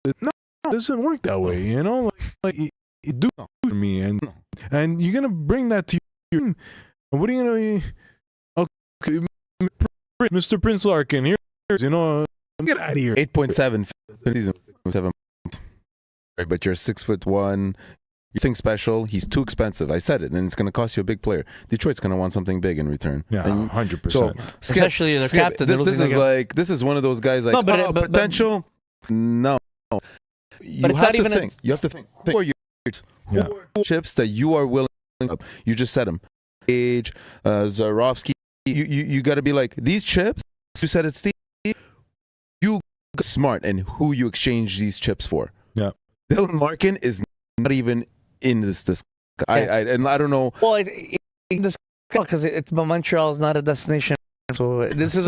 it doesn't work that way, Like it do for me, and you're gonna bring that to you. What are you gonna? Okay, Mr. Prince Larkin, here, get out of here. 8.7 season. 7. Right, but you're 6'1". You think special. He's too expensive. I said it, and it's going to cost you a big player. Detroit's going to want something big in return. Yeah, 100%. So, especially their captain. This is one of those guys like potential. No, you have to think. You have to think. 4 years. Who are chips that you are willing to up? You just said them. Age, Zarovsky. You got to be like these chips. You said it, Steve. You smart and who you exchange these chips for. Yeah, Dylan Larkin is not even in this. And I don't know. Well, because it's Montreal is not a destination, so this is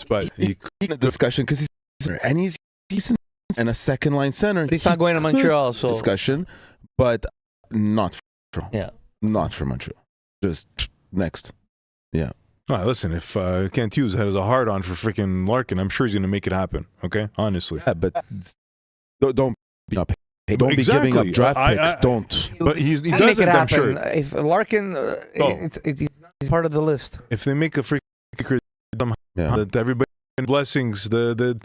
but he's in a discussion because he's decent and a second line center. But he's not going to Montreal, so discussion, but not for Montreal. Just next, yeah. All right, listen, if Kent Hughes has a hard-on for freaking Larkin, I'm sure he's going to make it happen, okay? Honestly. Yeah, but don't be giving up draft picks. Don't. But he does it, I'm sure. If Larkin, he's part of the list. If they make a freaking that everybody blessings, the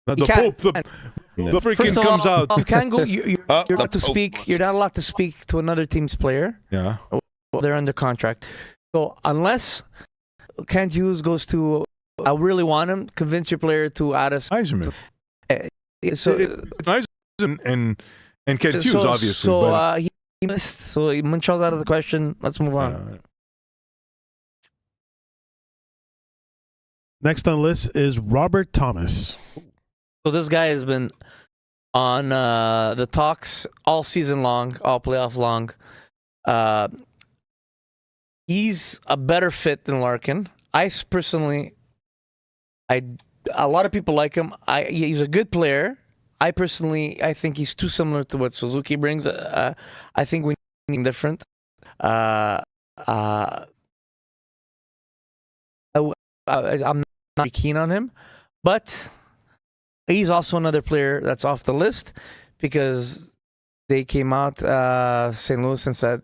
Pope, the freaking comes out. Can go. You're not to speak. You're not allowed to speak to another team's player. Yeah. They're under contract. So unless Kent Hughes goes to, I really want him. Convince your player to add us. Eiserman. So and Kent Hughes, obviously. So he missed. So Montreal's out of the question. Let's move on. Next on the list is Robert Thomas. So this guy has been on the talks all season long, all playoff long. He's a better fit than Larkin. A lot of people like him. He's a good player. I think he's too similar to what Suzuki brings. I think we need something different. I'm not keen on him, but he's also another player that's off the list because they came out St. Louis and said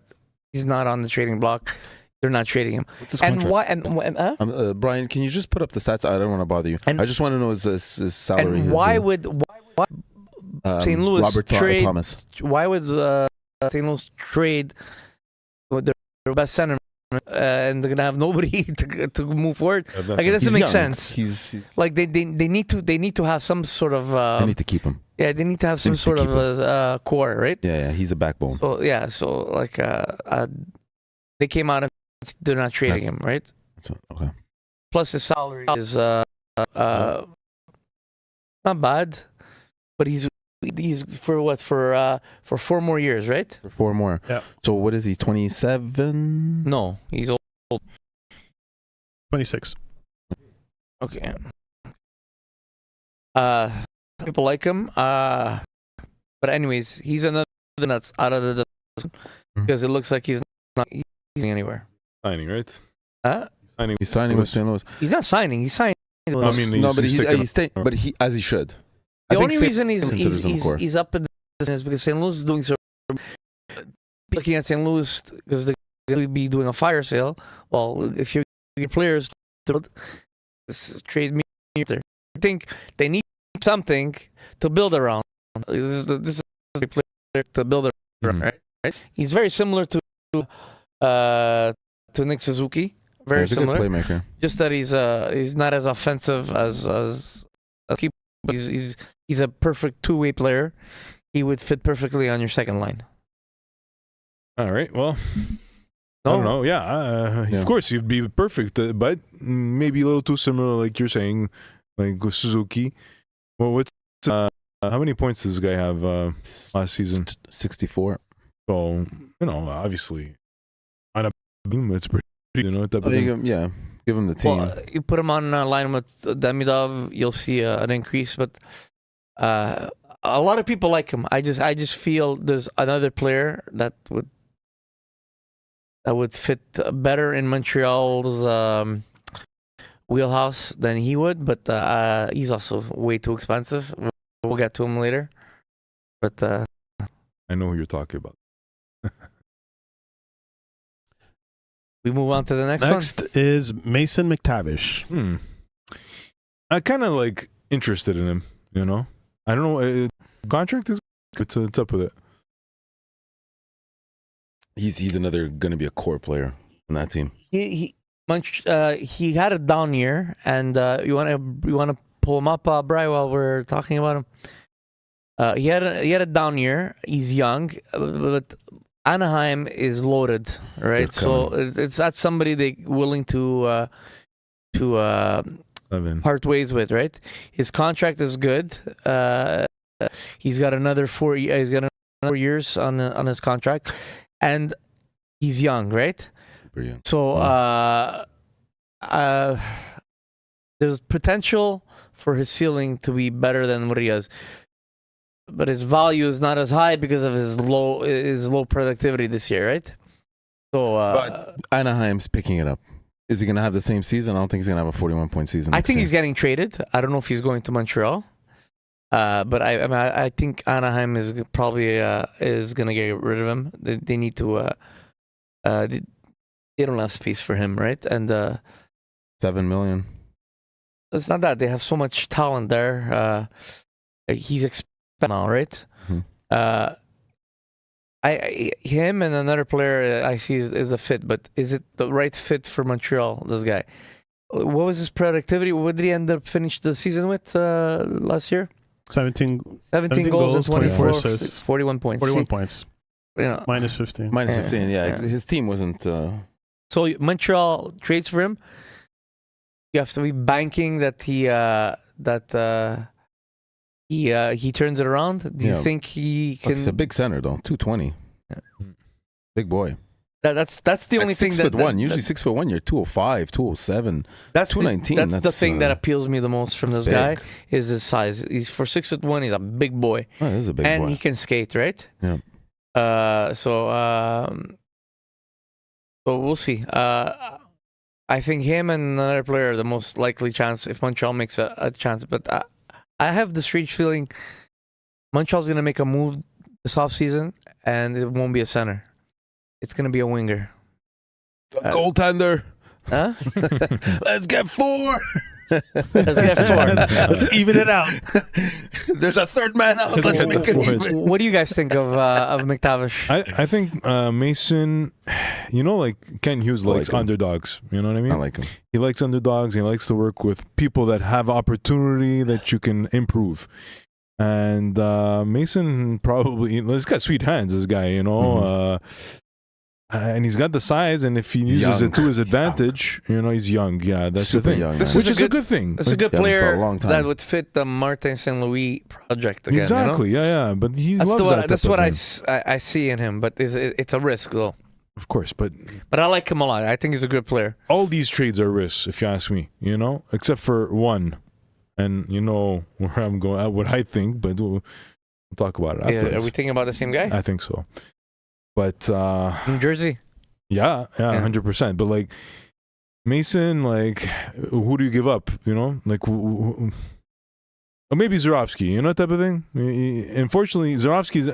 he's not on the trading block. They're not trading him. And why? Brian, can you just put up the stats? I don't want to bother you. I just want to know his salary. And why would St. Louis Robert trade? Thomas. Why would St. Louis trade their best center and they're gonna have nobody to move forward. Yeah, Like it doesn't make young. sense. He's Like they need to have some sort of I need to keep him. yeah, they need to have some need to sort keep of core, right? Yeah, he's a backbone. So yeah, so like they came out and they're not trading him, right? Okay. Plus his salary is not bad, but he's for what for 4 more years, right? For 4 more. Yeah. So what is he? 27? No, he's old. 26. Okay. People like him. But anyways, he's another that's out of the because it looks like he's not anywhere. Signing, right? He's signing with St. Louis. He's not signing. He's signing. I mean, No, but sticking he's staying. But he, as he should. The I think only St. reason considers him core. he's up in this is because St. Louis is doing so. Looking at St. Louis because they're going to be doing a fire sale. Well, if you get players to trade me, I think they need something to build around. This is a player to build around, right? He's very similar to Nick Suzuki. Very he's similar. a good playmaker. Just that he's not as offensive as keep. He's a perfect two-way player. He would fit perfectly on your second line. All right. Well, No. I don't know. Yeah, Yeah. of course he'd be perfect, but maybe a little too similar, like you're saying, like with Suzuki. Well, what's how many points does this guy have last season? 64. So obviously, on a team, it's pretty. Type of thing. Yeah, give him the team. Well, you put him on a line with Demidov, you'll see an increase. But a lot of people like him. I just feel there's another player that would fit better in Montreal's wheelhouse than he would. But he's also way too expensive. We'll get to him later. But I know who you're talking about. we move on to the next one. Next is Mason McTavish. I kind of like interested in him. I don't know. Contract is it's up with it. He's another going to be a core player on that team. He had a down year, and you want to pull him up, Bri, while we're talking about him. He had a down year. He's young, but Anaheim is loaded, right? So it's not somebody they willing to part ways with, right? His contract is good. He's got another 4 years. He's got another 4 years on his contract, and he's young, right? Brilliant. So there's potential for his ceiling to be better than what he has, but his value is not as high because of his low productivity this year, right? So but Anaheim's picking it up. Is he going to have the same season? I don't think he's going to have a 41-point season. I think he's getting traded. I don't know if he's going to Montreal, but I think Anaheim is probably is going to get rid of him. They need to. They don't have space for him, right? And $7 million. It's not that they have so much talent there. He's expensive now, right? Mm-hmm. Him and another player I see is a fit, but is it the right fit for Montreal? This guy, what was his productivity? What did he end up finish the season with last year? 17 goals and 24 assists, 41 points. 41 points. Minus 15. Minus 15. Yeah, his team wasn't. So Montreal trades for him. You have to be banking that he turns it around. Do you think he can? He's a big center though, 220. Yeah. Big boy. That's the only thing 6'1". Usually 6'1", you're 205, 207. That's 219. That's the thing that appeals me the most from this big guy is his size. He's for 6'1". He's a big boy. Oh, this is a big boy. And he can skate, right? Yeah. So we'll see. I think him and another player are the most likely chance if Montreal makes a chance. But I have the strange feeling Montreal's going to make a move this offseason, and it won't be a center. It's going to be a winger. A goaltender. Huh? Let's get 4. Let's get 4. Let's even it out. There's a third man out. Let's make it even. What do you guys think of McTavish? I think Mason, like Ken Hughes likes underdogs. You know what I mean? I like him. He likes underdogs. He likes to work with people that have opportunity that you can improve. And Mason probably, he's got sweet hands, this guy, and he's got the size, and if he uses it to his advantage, he's young. Yeah, that's Super the thing. young, Which is a good thing. It's a good player that would fit the Martin St. Louis project again. Exactly, yeah. But he loves that. That's what I see in him, but it's a risk, though. Of course, but I like him a lot. I think he's a good player. All these trades are risks, if you ask me, except for one. And where I'm going, what I think, but we'll talk about it afterwards. Are we thinking about the same guy? I think so. But New Jersey. Yeah, 100%. But like Mason, like who do you give up? Like or maybe Zurovsky, type of thing. Unfortunately, Zurovsky's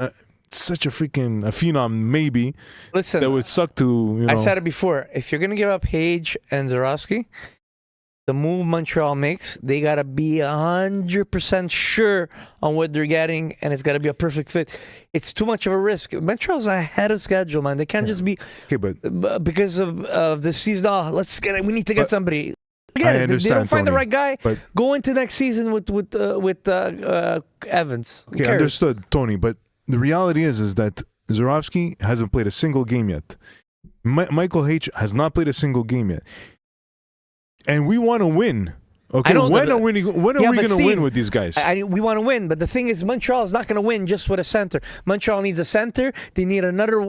such a phenom. Maybe listen, that would suck to. I said it before. If you're gonna give up Page and Zurovsky, the move Montreal makes, they gotta be 100% sure on what they're getting, and it's gotta be a perfect fit. It's too much of a risk. Montreal's ahead of schedule, man. They can't just be because of the season. We need to get somebody. Again, they don't find the right guy. But go into next season with Evans. Okay, understood, Tony. But the reality is that Zurovsky hasn't played a single game yet. Michael H has not played a single game yet. And we want to win. Okay, when are we going to win with these guys? We want to win, but the thing is, Montreal is not going to win just with a center. Montreal needs a center. They need another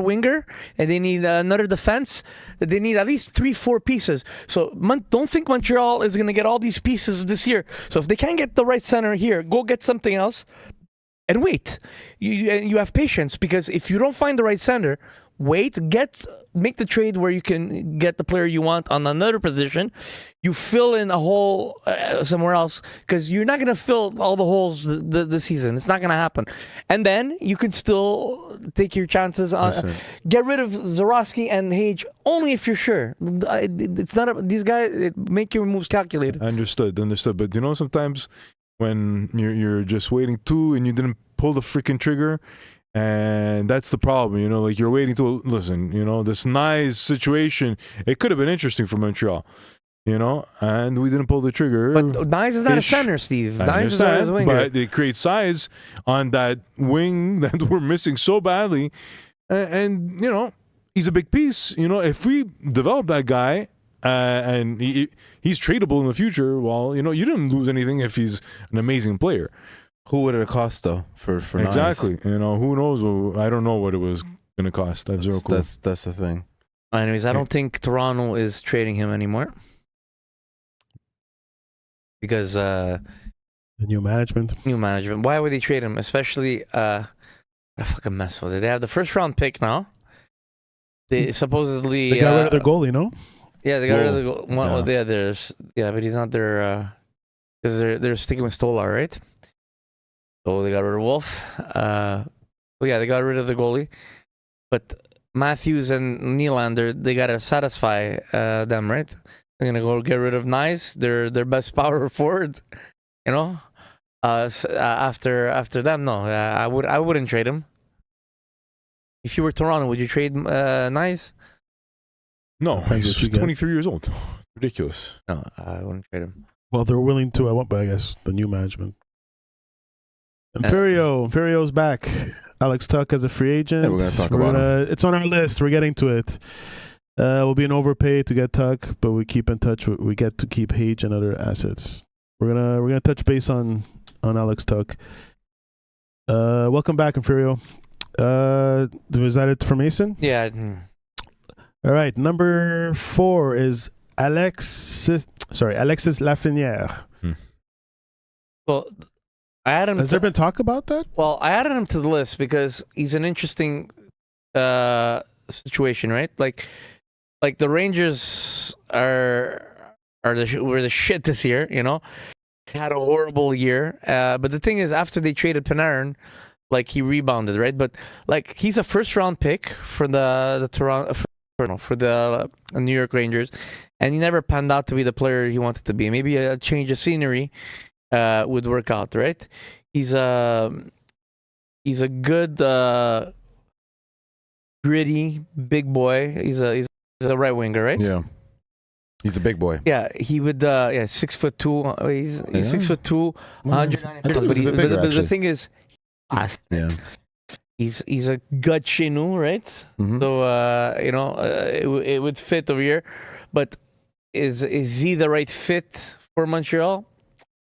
winger, and they need another defense. They need at least 3-4 pieces. So don't think Montreal is going to get all these pieces this year. So if they can't get the right center here, go get something else, and wait. You have patience, because if you don't find the right center, make the trade where you can get the player you want on another position. You fill in a hole somewhere else, because you're not going to fill all the holes this season. It's not going to happen. And then you can still take your chances on get rid of Zurovsky and Hage only if you're sure. It's not these guys make your moves calculated. Understood. But sometimes when you're just waiting and you didn't pull the freaking trigger. And that's the problem, like you're waiting to listen, this nice situation. It could have been interesting for Montreal, and we didn't pull the trigger. But Nice is not a center, Steve. Nice is not a winger. But they create size on that wing that we're missing so badly. And he's a big piece. If we develop that guy and he's tradable in the future, well, you didn't lose anything if he's an amazing player. Who would it have cost though for exactly? Nice? Who knows? I don't know what it was going to cost. That's the thing. Anyways, I don't think Toronto is trading him anymore because the new management. Why would they trade him? Especially what a fucking mess was it? They have the first round pick now. They supposedly they got rid of their goalie, no? Yeah, they got rid of the goalie. But he's not their because they're sticking with Stolar, right? So they got rid of Wolf. They got rid of the goalie. But Matthews and Nylander, they got to satisfy them, right? They're going to go get rid of Nice, their best power forward, after them, no. I wouldn't trade him. If you were Toronto, would you trade Nice? No, he's 23 years old. Ridiculous. No, I wouldn't trade him. Well, they're willing to, but I guess the new management. And Ferrio's back. Alex Tuch as a free agent. Yeah, we're going to talk about him. It's on our list. We're getting to it. We'll be an overpay to get Tuch, but we keep in touch. We get to keep Hage and other assets. We're gonna touch base on Alex Tuch. Welcome back, Inferio. Was that it for Mason? Yeah. All right. Number 4 is Alexis Lafrenière. Well, I added him. Has there been talk about that? Well, I added him to the list because he's an interesting situation, right? Like the Rangers were the shit this year, Had a horrible year, but the thing is, after they traded Panarin, he rebounded, right? But he's a first round pick for the Toronto for the New York Rangers, and he never panned out to be the player he wanted to be. Maybe a change of scenery would work out, right? He's a good gritty big boy. He's a right winger, right? Yeah. He's a big boy. Yeah, he would. 6'2". He's 6'2", 190 but the thing is, Yeah. he's a gut chez nous, right? Mhm. So it would fit over here, but is he the right fit for Montreal?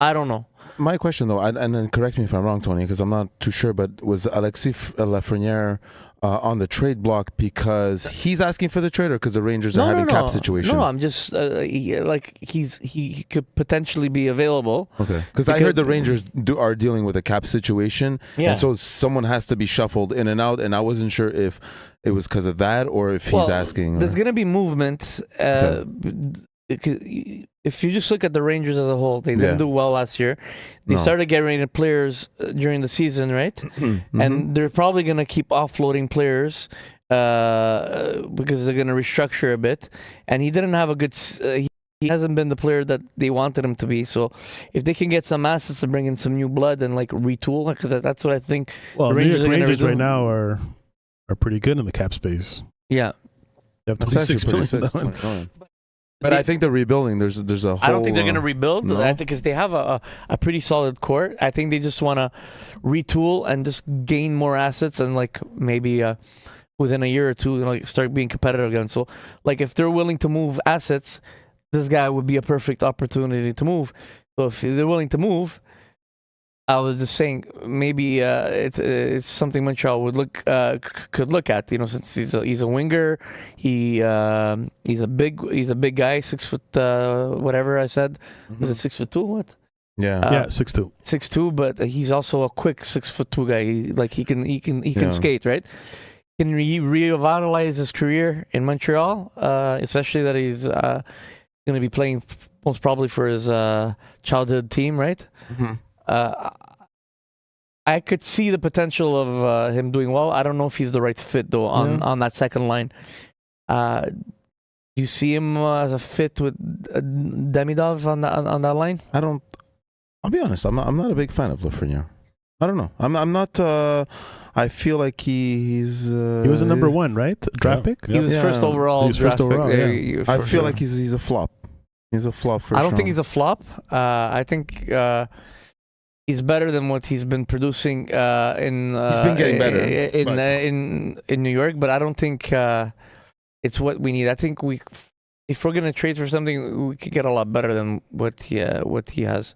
I don't know. My question though, and then correct me if I'm wrong, Tony, because I'm not too sure, but was Alexis Lafreniere on the trade block because he's asking for the trade, or because the Rangers are having cap situation? No, I'm just he could potentially be available. Okay, because I heard the Rangers are dealing with a cap situation, and so someone has to be shuffled in and out, and I wasn't sure if it was because of that or if he's asking. There's going to be movement. If you just look at the Rangers as a whole, they didn't do well last year. They started getting rid of players during the season, right? And they're probably going to keep offloading players because they're going to restructure a bit. And he didn't have a good... he hasn't been the player that they wanted him to be. So if they can get some assets to bring in some new blood and like retool, because that's what I think. Well, the Rangers right now are pretty good in the cap space. Yeah. They have $26 million. But I think they're rebuilding. There's a whole... I don't think they're going to rebuild. No? I think because they have a pretty solid core. I think they just want to retool and just gain more assets and like maybe within a year or two start being competitive again. So like if they're willing to move assets, this guy would be a perfect opportunity to move. So if they're willing to move, I was just saying maybe it's something Montreal would could look at, since he's a winger, he's a big guy, 6 foot whatever I said, was it 6'2"? What? Yeah, 6'2". 6'2", but he's also a quick 6'2" guy. He can skate, right? Can revitalize his career in Montreal, especially that he's going to be playing most probably for his childhood team, right? Mm-hmm. I could see the potential of him doing well. I don't know if he's the right fit though on that second line. You see him as a fit with Demidov on that line? I'll be honest. I'm not a big fan of Lafreniere. I don't know. I'm not. I feel like he's. He was a number one, right? Draft pick. He was first overall. He was first overall. I feel like he's a flop. He's a flop for sure. I don't think he's a flop. I think he's better than what he's been producing in. He's been getting better in New York, but I don't think it's what we need. I think if we're gonna trade for something, we could get a lot better than what he has,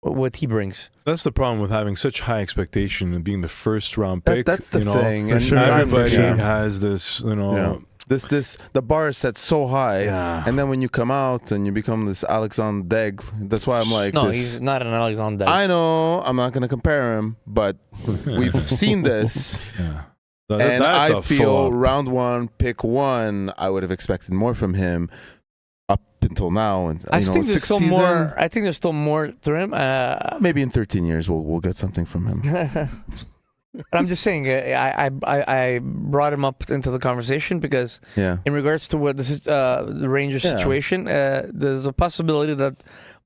what he brings. That's the problem with having such high expectation and being the first round pick. That's the thing. And everybody has this, the bar is set so high, and then when you come out and you become this Alexandre Daigle, that's why I'm like, no, he's not an Alexandre Daigle. I know, I'm not going to compare him, but we've seen this, and I feel round one, pick one, I would have expected more from him up until now, and I think there's still more. I think there's still more to him. Maybe in 13 years we'll get something from him. But I'm just saying, I brought him up into the conversation because, in regards to what the Rangers situation, there's a possibility that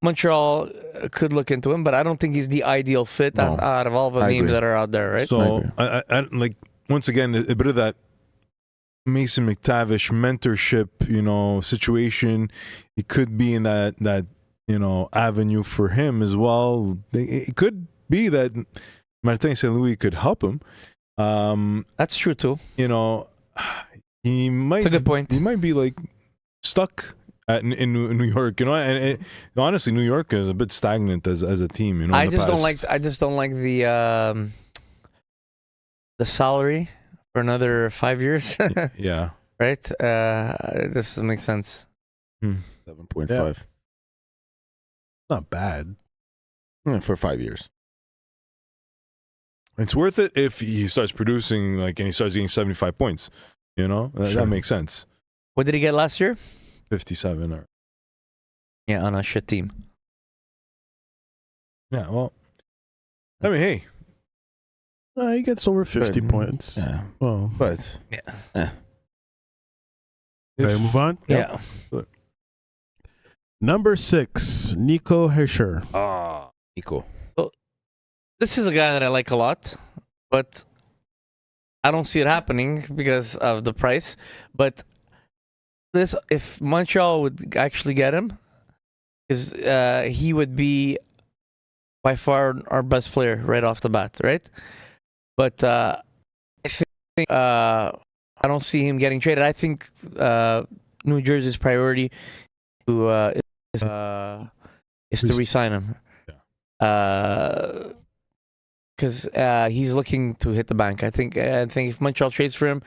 Montreal could look into him, but I don't think he's the ideal fit out of all the names that are out there, right? So, I like once again a bit of that Mason McTavish mentorship, situation. It could be in that avenue for him as well. It could be that Martin St. Louis could help him. That's true too. He might. That's a good point. He might be like stuck in New York, and honestly, New York is a bit stagnant as a team. I just don't like the salary for another 5 years. Yeah. Right. This makes sense. 7.5. Yeah. Not bad. For 5 years. It's worth it if he starts producing and he starts getting 75 points. That makes sense. What did he get last year? 57. Yeah, on a shit team. Yeah, well, I mean, hey. He gets over 50 points. Yeah. Well, but Okay, move on. Yeah. Number 6, Nico Hischier. Nico. This is a guy that I like a lot, but I don't see it happening because of the price. But if Montreal would actually get him, is he would be by far our best player right off the bat, right? But I think I don't see him getting traded. I think New Jersey's priority is to re-sign him. Because he's looking to hit the bank. I think if Montreal trades for him,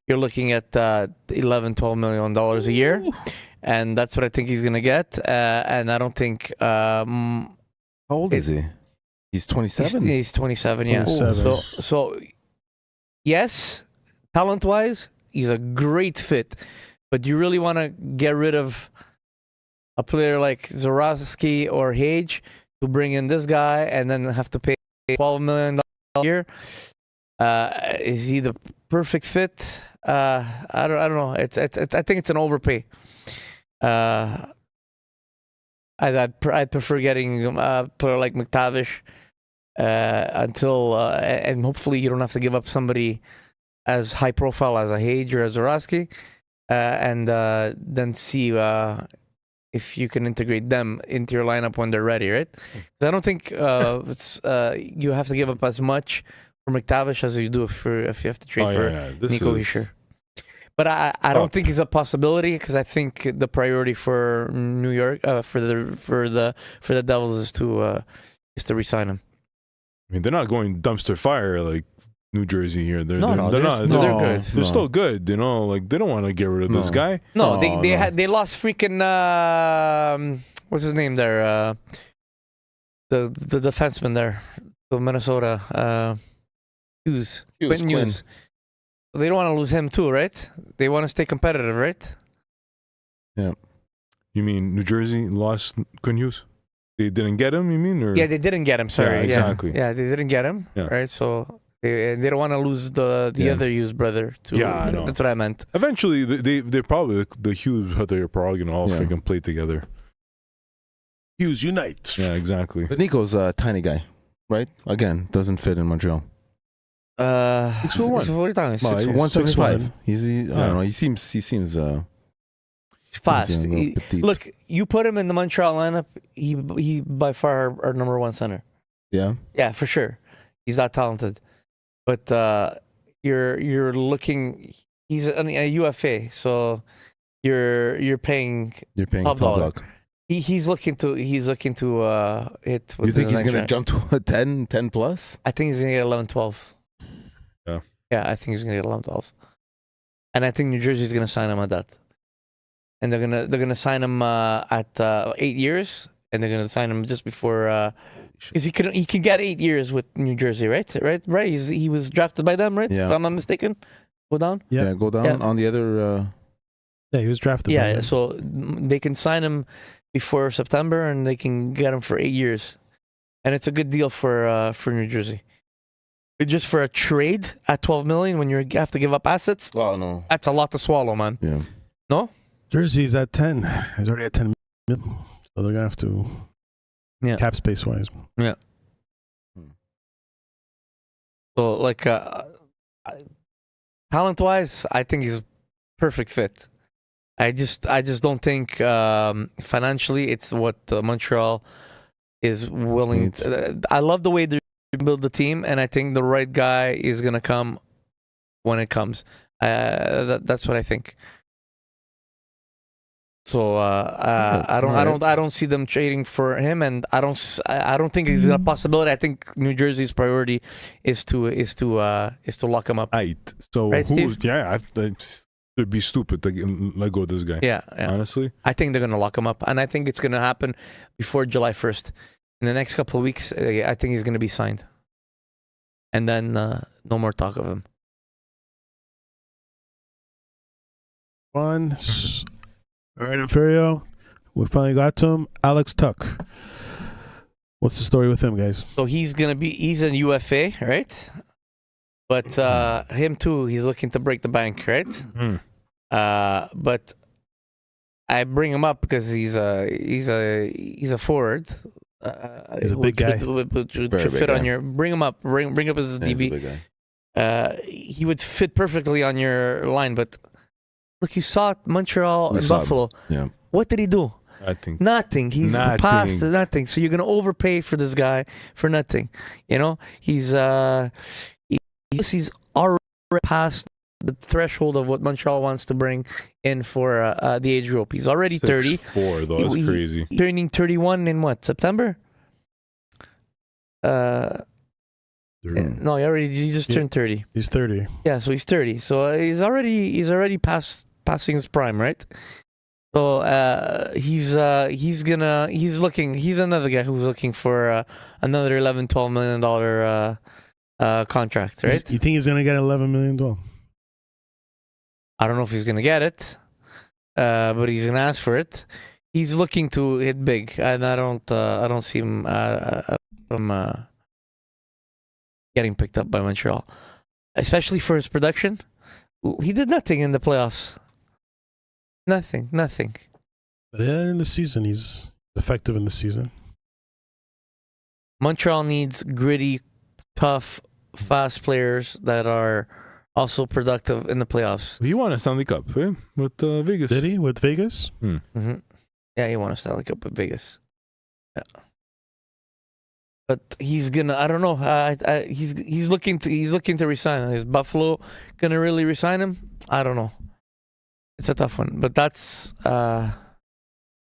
you're looking at $11-12 million a year, and that's what I think he's gonna get. And I don't think. How old is he? He's 27. He's 27. Yeah. 27. So yes, talent-wise, he's a great fit. But do you really want to get rid of a player like Zoroski or Hage to bring in this guy and then have to pay $12 million a year? Is he the perfect fit? I don't know. I think it's an overpay. I'd prefer getting a player like McTavish until and hopefully you don't have to give up somebody as high profile as a Hage or a Zoroski, and then see if you can integrate them into your lineup when they're ready, right? 'Cause I don't think you have to give up as much for McTavish as you do if you have to trade for Nico Hischier. But I don't think it's a possibility because I think the priority for New York for the Devils is to re-sign him. I mean, they're not going dumpster fire like New Jersey here. They're good. They're still good. You know, like they don't want to get rid of this guy. No, they lost freaking what's his name there? The defenseman there, the Minnesota Hughes. Quentin Hughes. They don't want to lose him too, right? They want to stay competitive, right? Yeah. You mean New Jersey lost Quinn Hughes? They didn't get him, you mean? Or? Yeah, they didn't get him, sorry. Yeah, exactly. Yeah, they didn't get him, right? So they don't want to lose the other Hughes brother too. Yeah, I know. That's what I meant. Eventually, they're probably, the Hughes brother are probably going to all freaking play together. Hughes unite. Yeah, exactly. But Nico's a tiny guy, right? Again, doesn't fit in Montreal. 6'1". What are you talking about? 175. I don't know. He seems fast. Look, you put him in the Montreal lineup. He by far our number one center. Yeah. Yeah, for sure. He's that talented. But you're looking. He's a UFA, so you're paying top dollar. He's looking to hit. You think he's gonna jump to a 10 plus? I think he's gonna get 11-12. Yeah, I think he's gonna get 11-12, and I think New Jersey's gonna sign him at that, and they're gonna sign him at 8 years, and they're gonna sign him just before because he can get 8 years with New Jersey, right? He was drafted by them, right? Yeah. If I'm not mistaken, go down. Yeah, go down on the other. Yeah, he was drafted. Yeah, so they can sign him before September, and they can get him for 8 years, and it's a good deal for New Jersey. Just for a trade at $12 million when you have to give up assets. Oh no, that's a lot to swallow, man. Yeah. No. Jersey's at 10. He's already at 10 million, so they're gonna have to. Yeah. Cap space wise. Yeah. So like talent wise, I think he's perfect fit. I just don't think financially it's what Montreal is willing. I love the way they build the team, and I think the right guy is gonna come when it comes. That's what I think. So I don't see them trading for him, and I don't think it's a possibility. I think New Jersey's priority is to lock him up. So right, it'd be stupid to let go of this guy. Yeah. Honestly, I think they're gonna lock him up, and I think it's gonna happen before July 1st. In the next couple of weeks, I think he's gonna be signed, and then no more talk of him. All right, Inferio. We finally got to him. Alex Tuck. What's the story with him, guys? So he's a UFA, right? But him too, he's looking to break the bank, right? Mm-hmm. But I bring him up because he's a forward. He's a big guy. Would Very fit big on guy. your bring him up. Bring up as a Yeah, he's a DB. big guy. He would fit perfectly on your line. But look, you saw Montreal We and saw him. Buffalo. Yeah. What did he do? I think Nothing. He's Nothing. past nothing. So you're gonna overpay for this guy for nothing. You know, he's already past the threshold of what Montreal wants to bring in for the age group. He's already 30. 6'4", though. That's crazy. Turning 31 in what, September? No, he just turned 30. He's 30. Yeah, so he's 30. So he's already passing his prime, right? So he's another guy who's looking for another $11-12 million contract, right? You think he's going to get $11 million? I don't know if he's gonna get it, but he's gonna ask for it. He's looking to hit big, and I don't see him getting picked up by Montreal, especially for his production. He did nothing in the playoffs. Nothing. But yeah, in the season, he's effective in the season. Montreal needs gritty, tough, fast players that are also productive in the playoffs. He won a Stanley Cup with Vegas. Did he with Vegas? Mm-hmm. Yeah, he won a Stanley Cup with Vegas. Yeah. But he's gonna. I don't know. He's looking to resign. Is Buffalo gonna really resign him? I don't know. It's a tough one. But that's a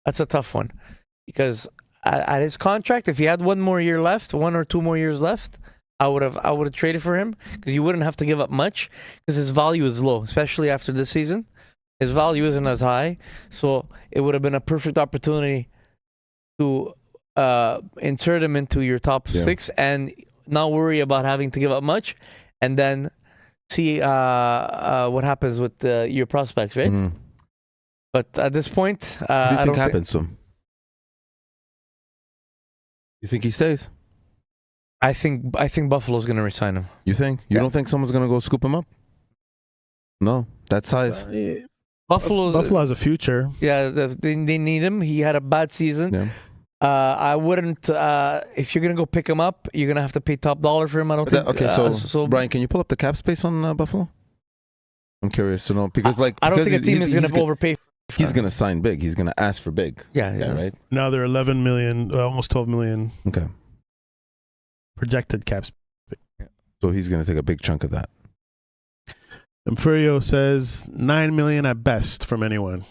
tough one because at his contract, if he had 1 or 2 more years left, I would have traded for him because you wouldn't have to give up much because his value is low, especially after this season. His value isn't as high, so it would have been a perfect opportunity to insert him into your top 6 and not worry about having to give up much, and then see what happens with your prospects, right? Mm-hmm. But at this point, What do you think happens to him? You think he stays? I think Buffalo's going to resign him. You think? You don't think someone's gonna go scoop him up? No, that size. Buffalo has a future. Yeah, they need him. He had a bad season. Yeah. I wouldn't. If you're gonna go pick him up, you're gonna have to pay top dollar for him. I don't think. Okay, so Brian, can you pull up the cap space on Buffalo? I'm curious to know because I don't think a team is gonna overpay. He's gonna sign big. He's gonna ask for big. Yeah, right. Now they're 11 million, almost 12 million. Okay. Projected caps. So he's gonna take a big chunk of that. Imfurio says 9 million at best from anyone.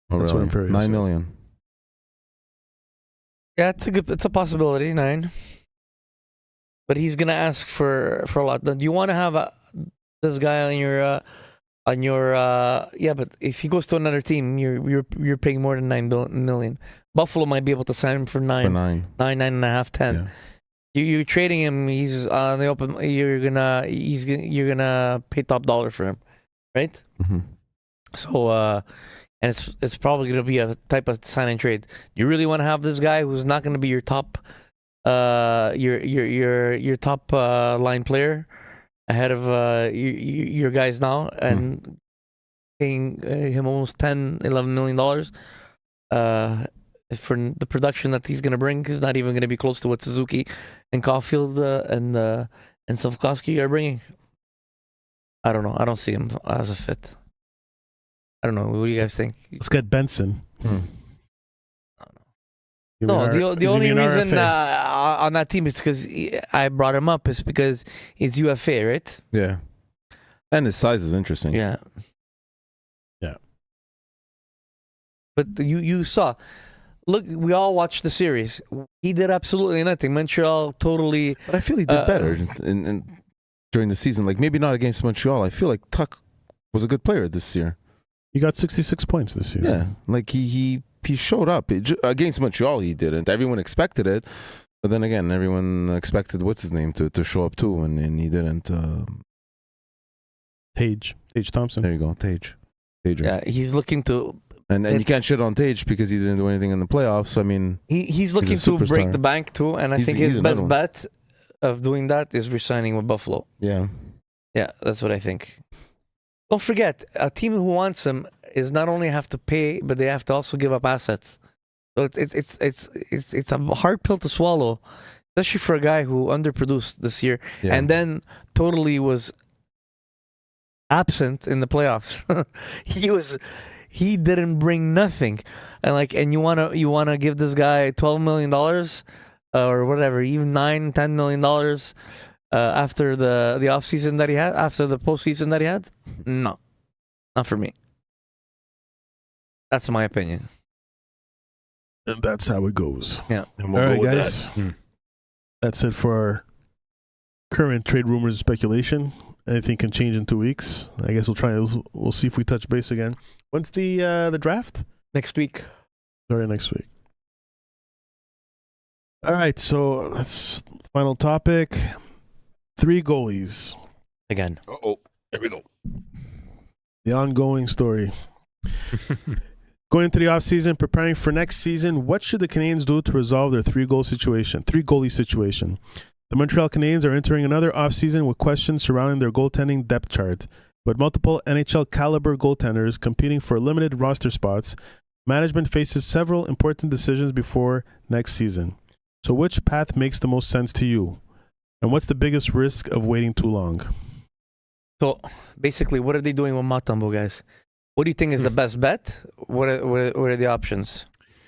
Oh, That's really? what Imfurio 9 said. million. Yeah, it's a possibility. 9, but he's gonna ask for a lot. Do you want to have this guy on your yeah? But if he goes to another team, you're paying more than 9 million. Buffalo might be able to sign him for 9, For 9. 9.5, 10. Yeah. You're trading him. He's on the open. You're gonna pay top dollar for him, right? Mm-hmm. So and it's probably gonna be a type of sign and trade. You really want to have this guy who's not gonna be your top your top line player ahead of your guys now and paying him almost $10-11 million for the production that he's going to bring. He's not even going to be close to what Suzuki and Caulfield and Slavkovsky are bringing. I don't know. I don't see him as a fit. I don't know. What do you guys think? Let's get Benson. No, the only reason on that team is because I brought him up is because he's UFA, right? Yeah. And his size is interesting. Yeah. Yeah. But you saw. Look, we all watched the series. He did absolutely nothing. Montreal totally. But I feel he did better in during the season. Like maybe not against Montreal. I feel like Tuck was a good player this year. He got 66 points this season. Yeah, like he showed up against Montreal. He didn't. Everyone expected it, but then again, everyone expected what's his name to show up too, and he didn't. Tage Thompson. There you go, Tage. Yeah, he's looking to. And you can't shit on Tage because he didn't do anything in the playoffs. I mean, he's looking to break the bank too, and I think his best bet of doing that is resigning with Buffalo. Yeah, that's what I think. Don't forget, a team who wants him is not only have to pay, but they have to also give up assets. So it's a hard pill to swallow, especially for a guy who underproduced this year and then totally was absent in the playoffs. He didn't bring nothing, and you wanna give this guy $12 million or whatever, even $9-10 million after the offseason that he had, after the postseason that he had? No, not for me. That's my opinion. And that's how it goes. Yeah. And we'll all right, guys. That's it for our current trade rumors and speculation. Anything can change in 2 weeks. I guess we'll see if we touch base again. When's the draft? Next week. Sorry, next week. All right, so that's final topic. 3 goalies. Again. Uh-oh. Here we go. The ongoing story. Going into the offseason, preparing for next season, what should the Canadiens do to resolve their 3-goalie situation? The Montreal Canadiens are entering another offseason with questions surrounding their goaltending depth chart. With multiple NHL caliber goaltenders competing for limited roster spots, management faces several important decisions before next season. So which path makes the most sense to you? And what's the biggest risk of waiting too long? So basically, what are they doing with Montembeault, guys? What do you think is the best bet? What are the options?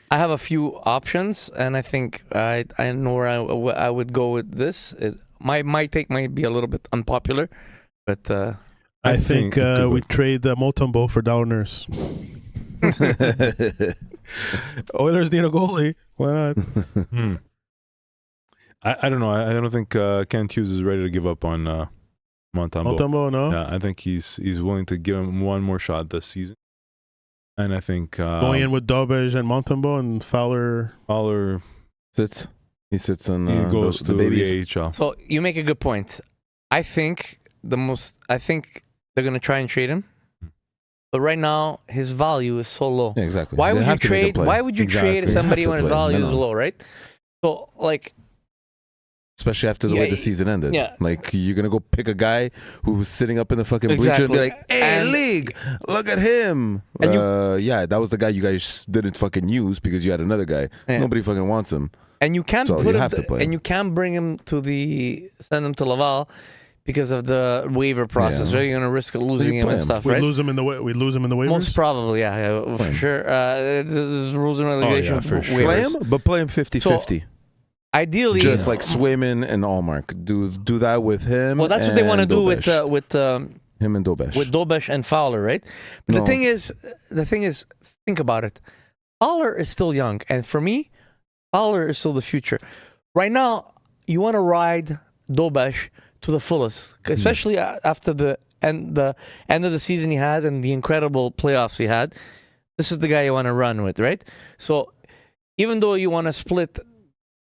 I have a few options, and I think I know where I would go with this. My take might be a little bit unpopular, but I think we trade Montembeault for Darryl Nurse. Oilers need a goalie. Why not? I don't know. I don't think Kent Hughes is ready to give up on Montembeault. Montembeault, no? Yeah, I think he's willing to give him one more shot this season. And I think going in with Dobej and Montembeault and Fowler sits. He sits on. He goes to the AHL. So you make a good point. I think they're gonna try and trade him, but right now his value is so low. Yeah, exactly. Why would you trade? Why would you trade somebody when his value is low, right? So like. Especially after the way the season ended. Yeah. Like, you're going to go pick a guy who's sitting up in the fucking bleacher and be like, hey, league, look at him. Yeah, that was the guy you guys didn't fucking use because you had another guy. Yeah. Nobody fucking wants him. And you can't you can't bring him send him to Laval because of the waiver process, right? You're going to risk losing him and stuff, right? We'd lose him in the waivers? Most probably, yeah for sure. There's rules and regulation for sure. Play him 50-50. Ideally, just like Swayman and Allmark, do that with him. Well, that's what they want to do with him and Dobej. With Dobej and Fowler, right? But the thing is, think about it. Fowler is still young, and for me, Fowler is still the future. Right now, you want to ride Dobej to the fullest, especially after the end of the season he had and the incredible playoffs he had. This is the guy you want to run with, right? So, even though you want to split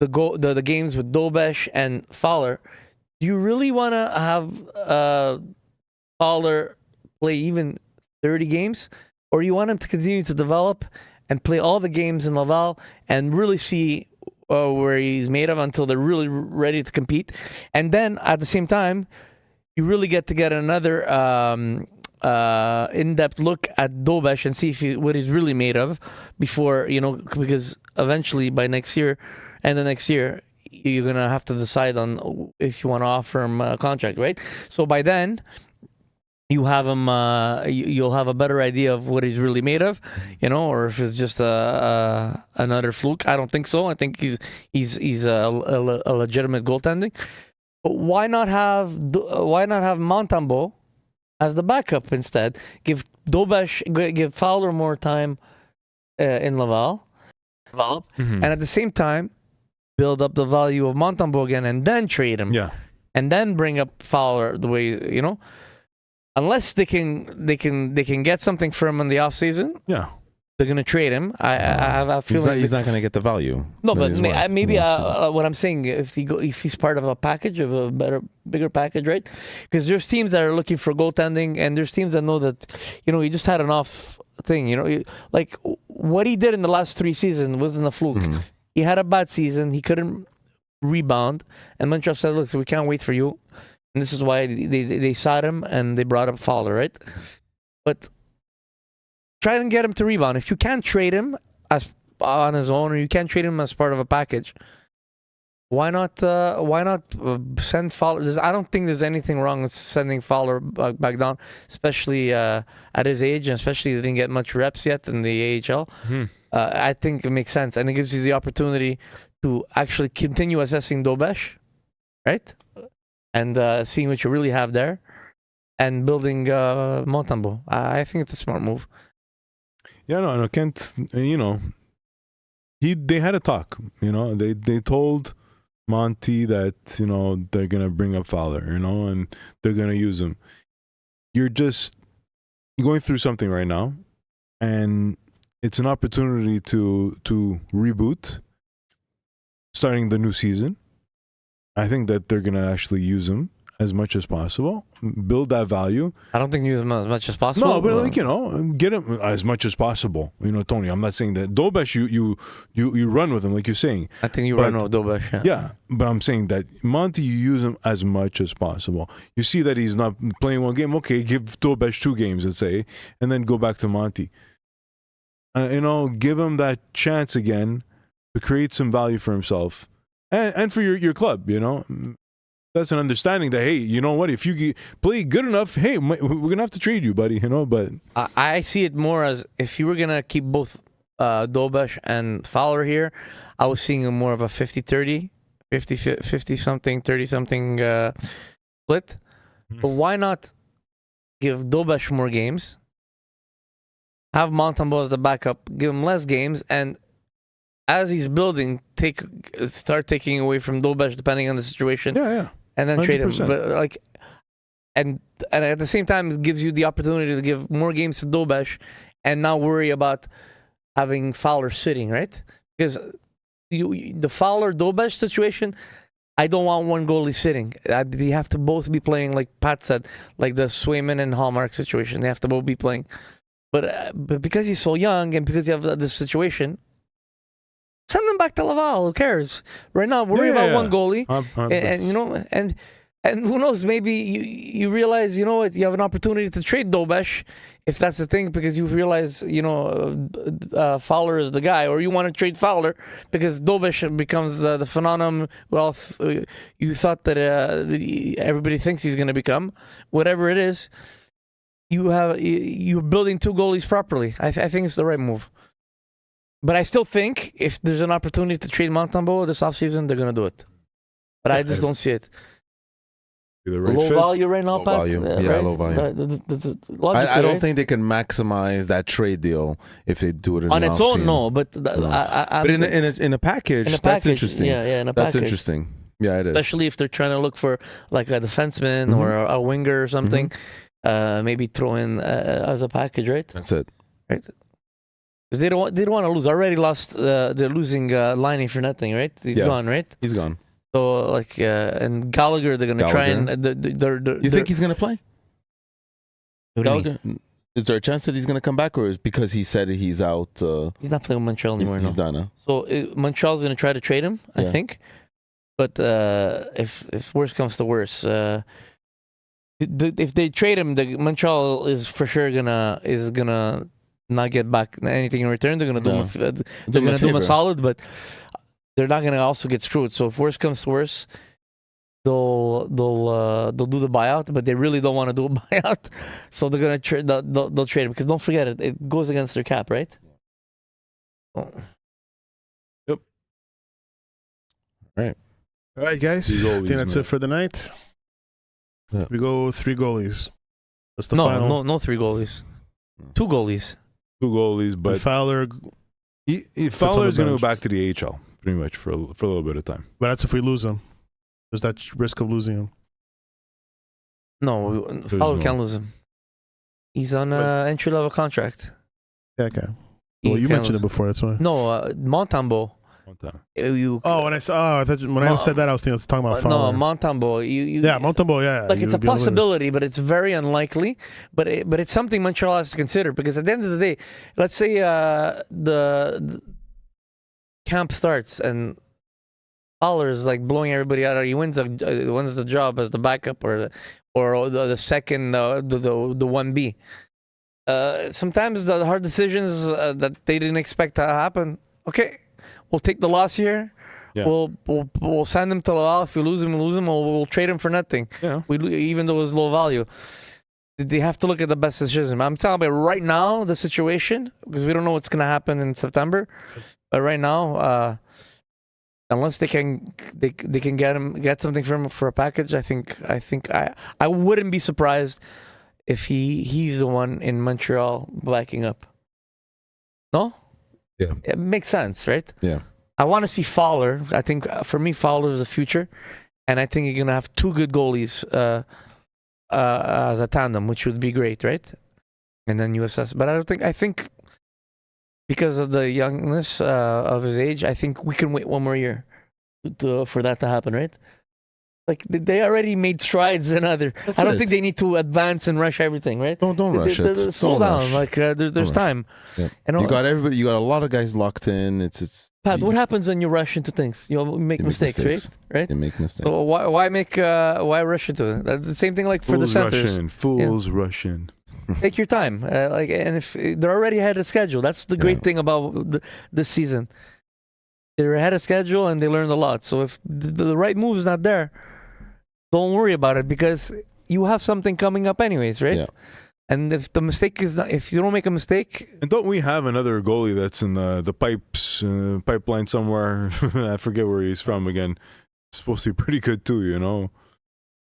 the games with Dobej and Fowler, do you really want to have Fowler play even 30 games? Or you want him to continue to develop and play all the games in Laval and really see where he's made of until they're really ready to compete? And then, at the same time, you really get another in-depth look at Dobej and see what he's really made of before, because eventually by next year, and the next year, you're going to have to decide on if you want to offer him a contract, right? So by then, you have him. You'll have a better idea of what he's really made of, or if it's just another fluke. I don't think so. I think he's a legitimate goaltending. But why not have Montembeault as the backup instead? Give Fowler more time in Laval, develop, and at the same time, build up the value of Montembeault again, and then trade him. Yeah, and then bring up Fowler the way unless they can get something for him in the off season. Yeah, they're gonna trade him. I have a feeling he's not gonna get the value. No, but maybe what I'm saying, if he's part of a package, of a bigger package, right? Because there's teams that are looking for goaltending, and there's teams that know that he just had an off thing. Like what he did in the last 3 seasons wasn't a fluke. Mm-hmm. He had a bad season. He couldn't rebound. And Montreal said, look, so we can't wait for you. And this is why they sat him and they brought up Fowler, right? But try and get him to rebound. If you can't trade him as on his own, or you can't trade him as part of a package, why not send Fowler? I don't think there's anything wrong with sending Fowler back down, especially at his age, and especially he didn't get much reps yet in the AHL. I think it makes sense, and it gives you the opportunity to actually continue assessing Dobesh, right? And seeing what you really have there, and building Montembeault. I think it's a smart move. Yeah, no, Kent. They had a talk. They told Monty that they're gonna bring up Fowler, and they're gonna use him. You're going through something right now, and it's an opportunity to reboot, starting the new season. I think that they're gonna actually use him as much as possible, build that value. I don't think use him as much as possible. No, but get him as much as possible. Tony, I'm not saying that Dobesh you run with him like you're saying. I think you run with Dobesh. Yeah, but I'm saying that Monty, you use him as much as possible. You see that he's not playing one game. Okay, give Dobesh 2 games, let's say, and then go back to Monty. Give him that chance again to create some value for himself and for your club. That's an understanding that, hey, you know what? If you play good enough, hey, we're gonna have to trade you, buddy. But I see it more as if you were gonna keep both Dobesh and Fowler here, I was seeing more of a 50-30, 50-something, 30-something split. But why not give Dobesh more games, have Montembeault as the backup, give him less games, and as he's building, start taking away from Dobesh depending on the situation. Yeah. And then 100%. Trade him. But and at the same time, it gives you the opportunity to give more games to Dobesh and not worry about having Fowler sitting, right? Because the Fowler-Dobesh situation, I don't want one goalie sitting. They have to both be playing, like Pat said, like the Swayman and Hallmark situation. They have to both be playing. But because he's so young and because you have this situation, send them back to Laval. Who cares? Right now, worry about one goalie, and who knows? Maybe you realize you have an opportunity to trade Dobesh if that's the thing, because you realize Fowler is the guy, or you want to trade Fowler because Dobesh becomes the phenomenon. Well, you thought that everybody thinks he's going to become whatever it is. You're building 2 goalies properly. I think it's the right move. But I still think if there's an opportunity to trade Montembeault this offseason, they're going to do it. But I just don't see it. Low value right now, Pat? Low value. I don't think they can maximize that trade deal if they do it on its own. No, but but in a package, that's interesting. Yeah, in a package. That's interesting. Yeah, it is. Especially if they're trying to look for like a defenseman or a winger or something. Maybe throw in as a package, right? That's it. Right. Because they don't want to lose. Already lost. They're losing Liney for nothing, right? He's gone, right? He's gone. So and Gallagher, they're gonna try and. You think he's gonna play? Gallagher? Is there a chance that he's gonna come back, or is because he said he's out? He's not playing with Montreal anymore. He's done. Huh? So Montreal's gonna try to trade him, I think. But if worse comes to worse, if they trade him, Montreal is for sure gonna not get back anything in return. They're gonna do him a solid, but they're not gonna also get screwed. So if worse comes to worse, they'll do the buyout, but they really don't want to do a buyout, so they're gonna they'll trade him, because don't forget it goes against their cap, right? Yep. All right, guys. I think that's it for the night. Yeah. We go 3 goalies. That's the final. No 3 goalies. 2 goalies. 2 goalies, but and Fowler. Fowler is going to go back to the AHL pretty much for a little bit of time. But that's if we lose him. There's that risk of losing him. No, Fowler can't lose him. He's on an entry-level contract. Yeah, okay. Well, you mentioned it before. That's why. No, Montembeault. When I said that, I was talking about Fowler. No, Montembeault. Montembeault. Yeah, like it's a possibility, but it's very unlikely. But it's something Montreal has to consider, because at the end of the day, let's say the camp starts and Fowler is like blowing everybody out. He wins the job as the backup or the second the 1B. sometimes the hard decisions that they didn't expect to happen. Okay, we'll take the loss here. Yeah. We'll send him to Laval. If we lose him, we'll trade him for nothing. Yeah. Even though it's low value. They have to look at the best decision. I'm telling you right now, the situation, because we don't know what's going to happen in September. But right now, unless they can get something from him for a package, I wouldn't be surprised if he's the one in Montreal backing up. No? Yeah. It makes sense, right? Yeah. I want to see Fowler. I think for me, Fowler is the future, and I think you're gonna have two good goalies as a tandem, which would be great, right? And then USS. But I think because of the youngness of his age, I think we can wait one more year for that to happen, right? Like they already made strides in other. I don't think they need to advance and rush everything, right? Don't rush it. Slow Don't down. rush. Like there's time. Yeah. And You got everybody. You got a lot of guys locked in. It's. Pat, what happens when you rush into things? You make mistakes, right? You make mistakes. So why rush into it? That's the same thing like for the centers. Fools rushing. Take your time. And if they're already ahead of schedule, that's the great thing about this season. They're ahead of schedule and they learned a lot. So if the right move is not there, don't worry about it because you have something coming up anyways, right? Yeah. And if the mistake is not, if you don't make a mistake, And don't we have another goalie that's in the pipeline somewhere? I forget where he's from again. Supposed to be pretty good too, you know.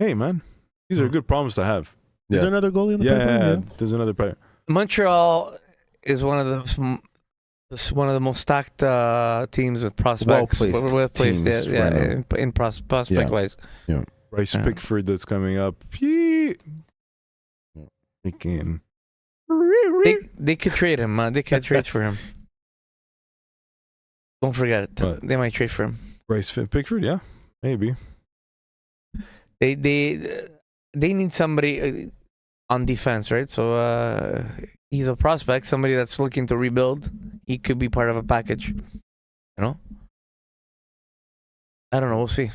Hey man, these are good problems to have. Is there another goalie in the pipeline? Yeah, there's another pipe. Montreal is one of the most stacked teams with prospects. Well-placed teams in prospect wise. Yeah. Bryce Pickford that's coming up. Again. They could trade him. They could trade for him. Don't forget it. What? They might trade for him. Bryce Pickford, yeah, maybe. They need somebody on defense, right? So he's a prospect, somebody that's looking to rebuild. He could be part of a package. You know? I don't know. We'll see.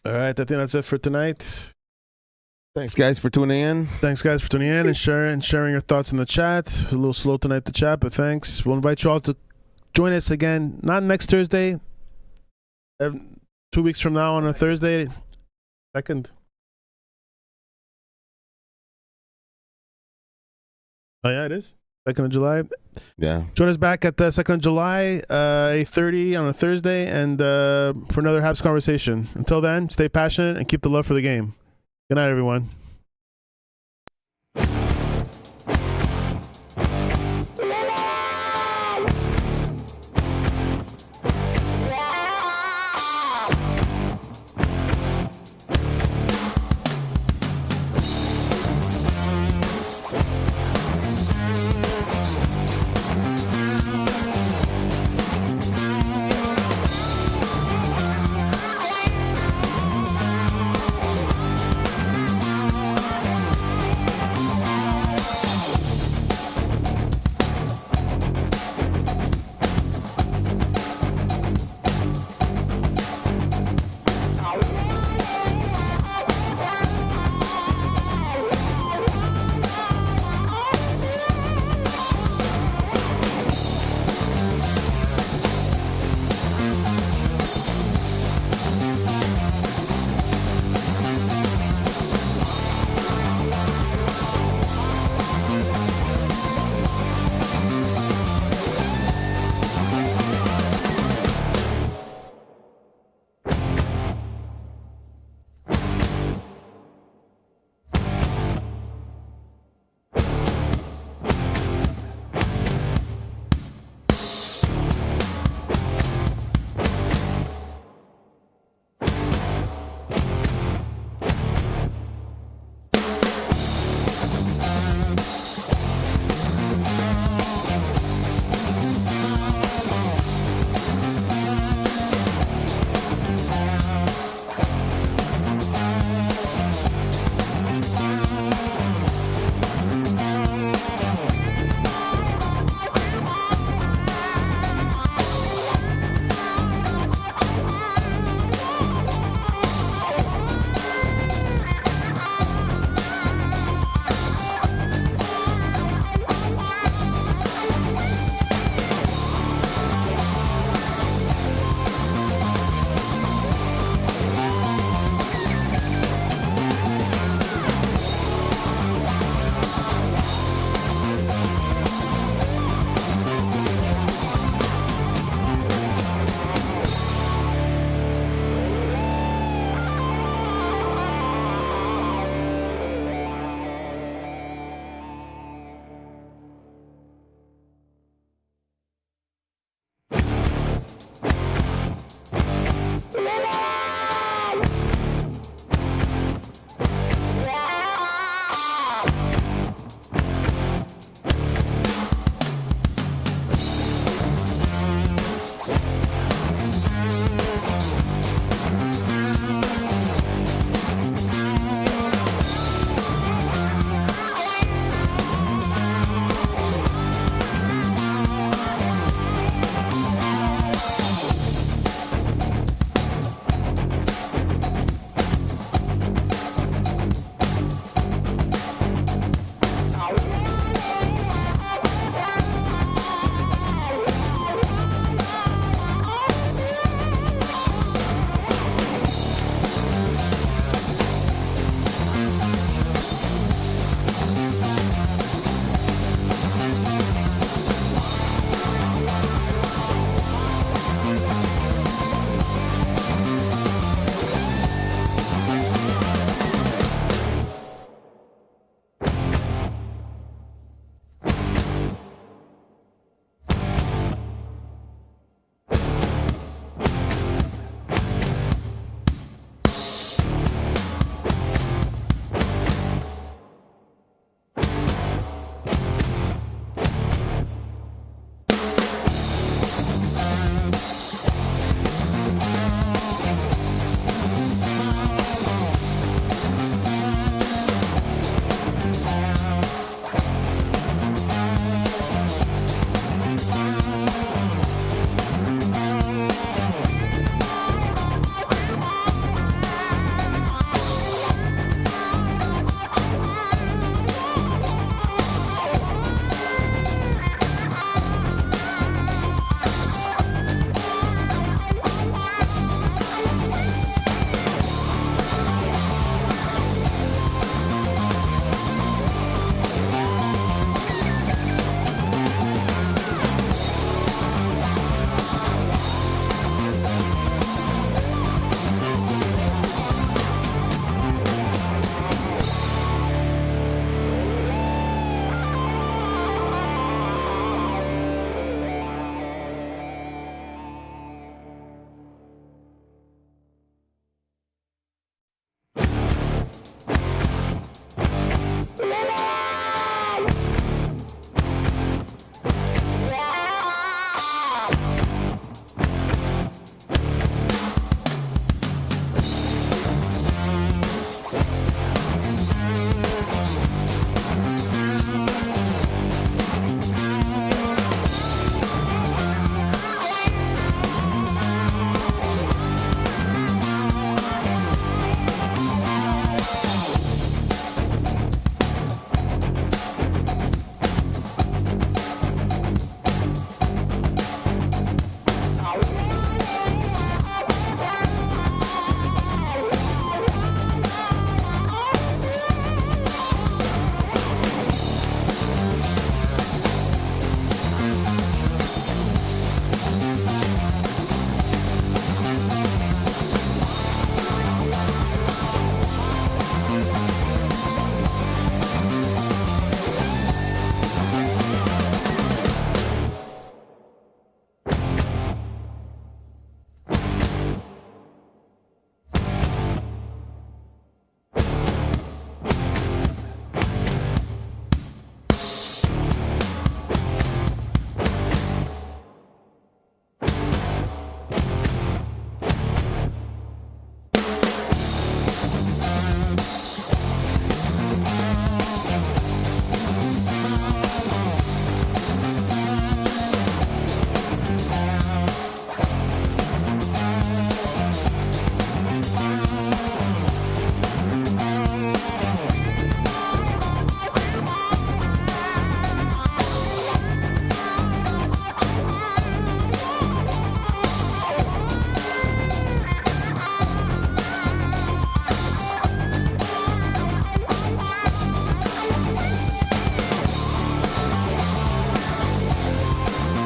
All right, I think that's it for tonight. Thanks, guys, for tuning in. Thanks, guys, for tuning in and sharing your thoughts in the chat. A little slow tonight to chat, but thanks. We'll invite you all to join us again, not next Thursday, 2 weeks from now on a Thursday, 2nd. Oh, yeah, it is. 2nd of July. Yeah. Join us back at the 2nd of July, 8:30 on a Thursday, and for another Habs conversation. Until then, stay passionate and keep the love for the game. Good night, everyone.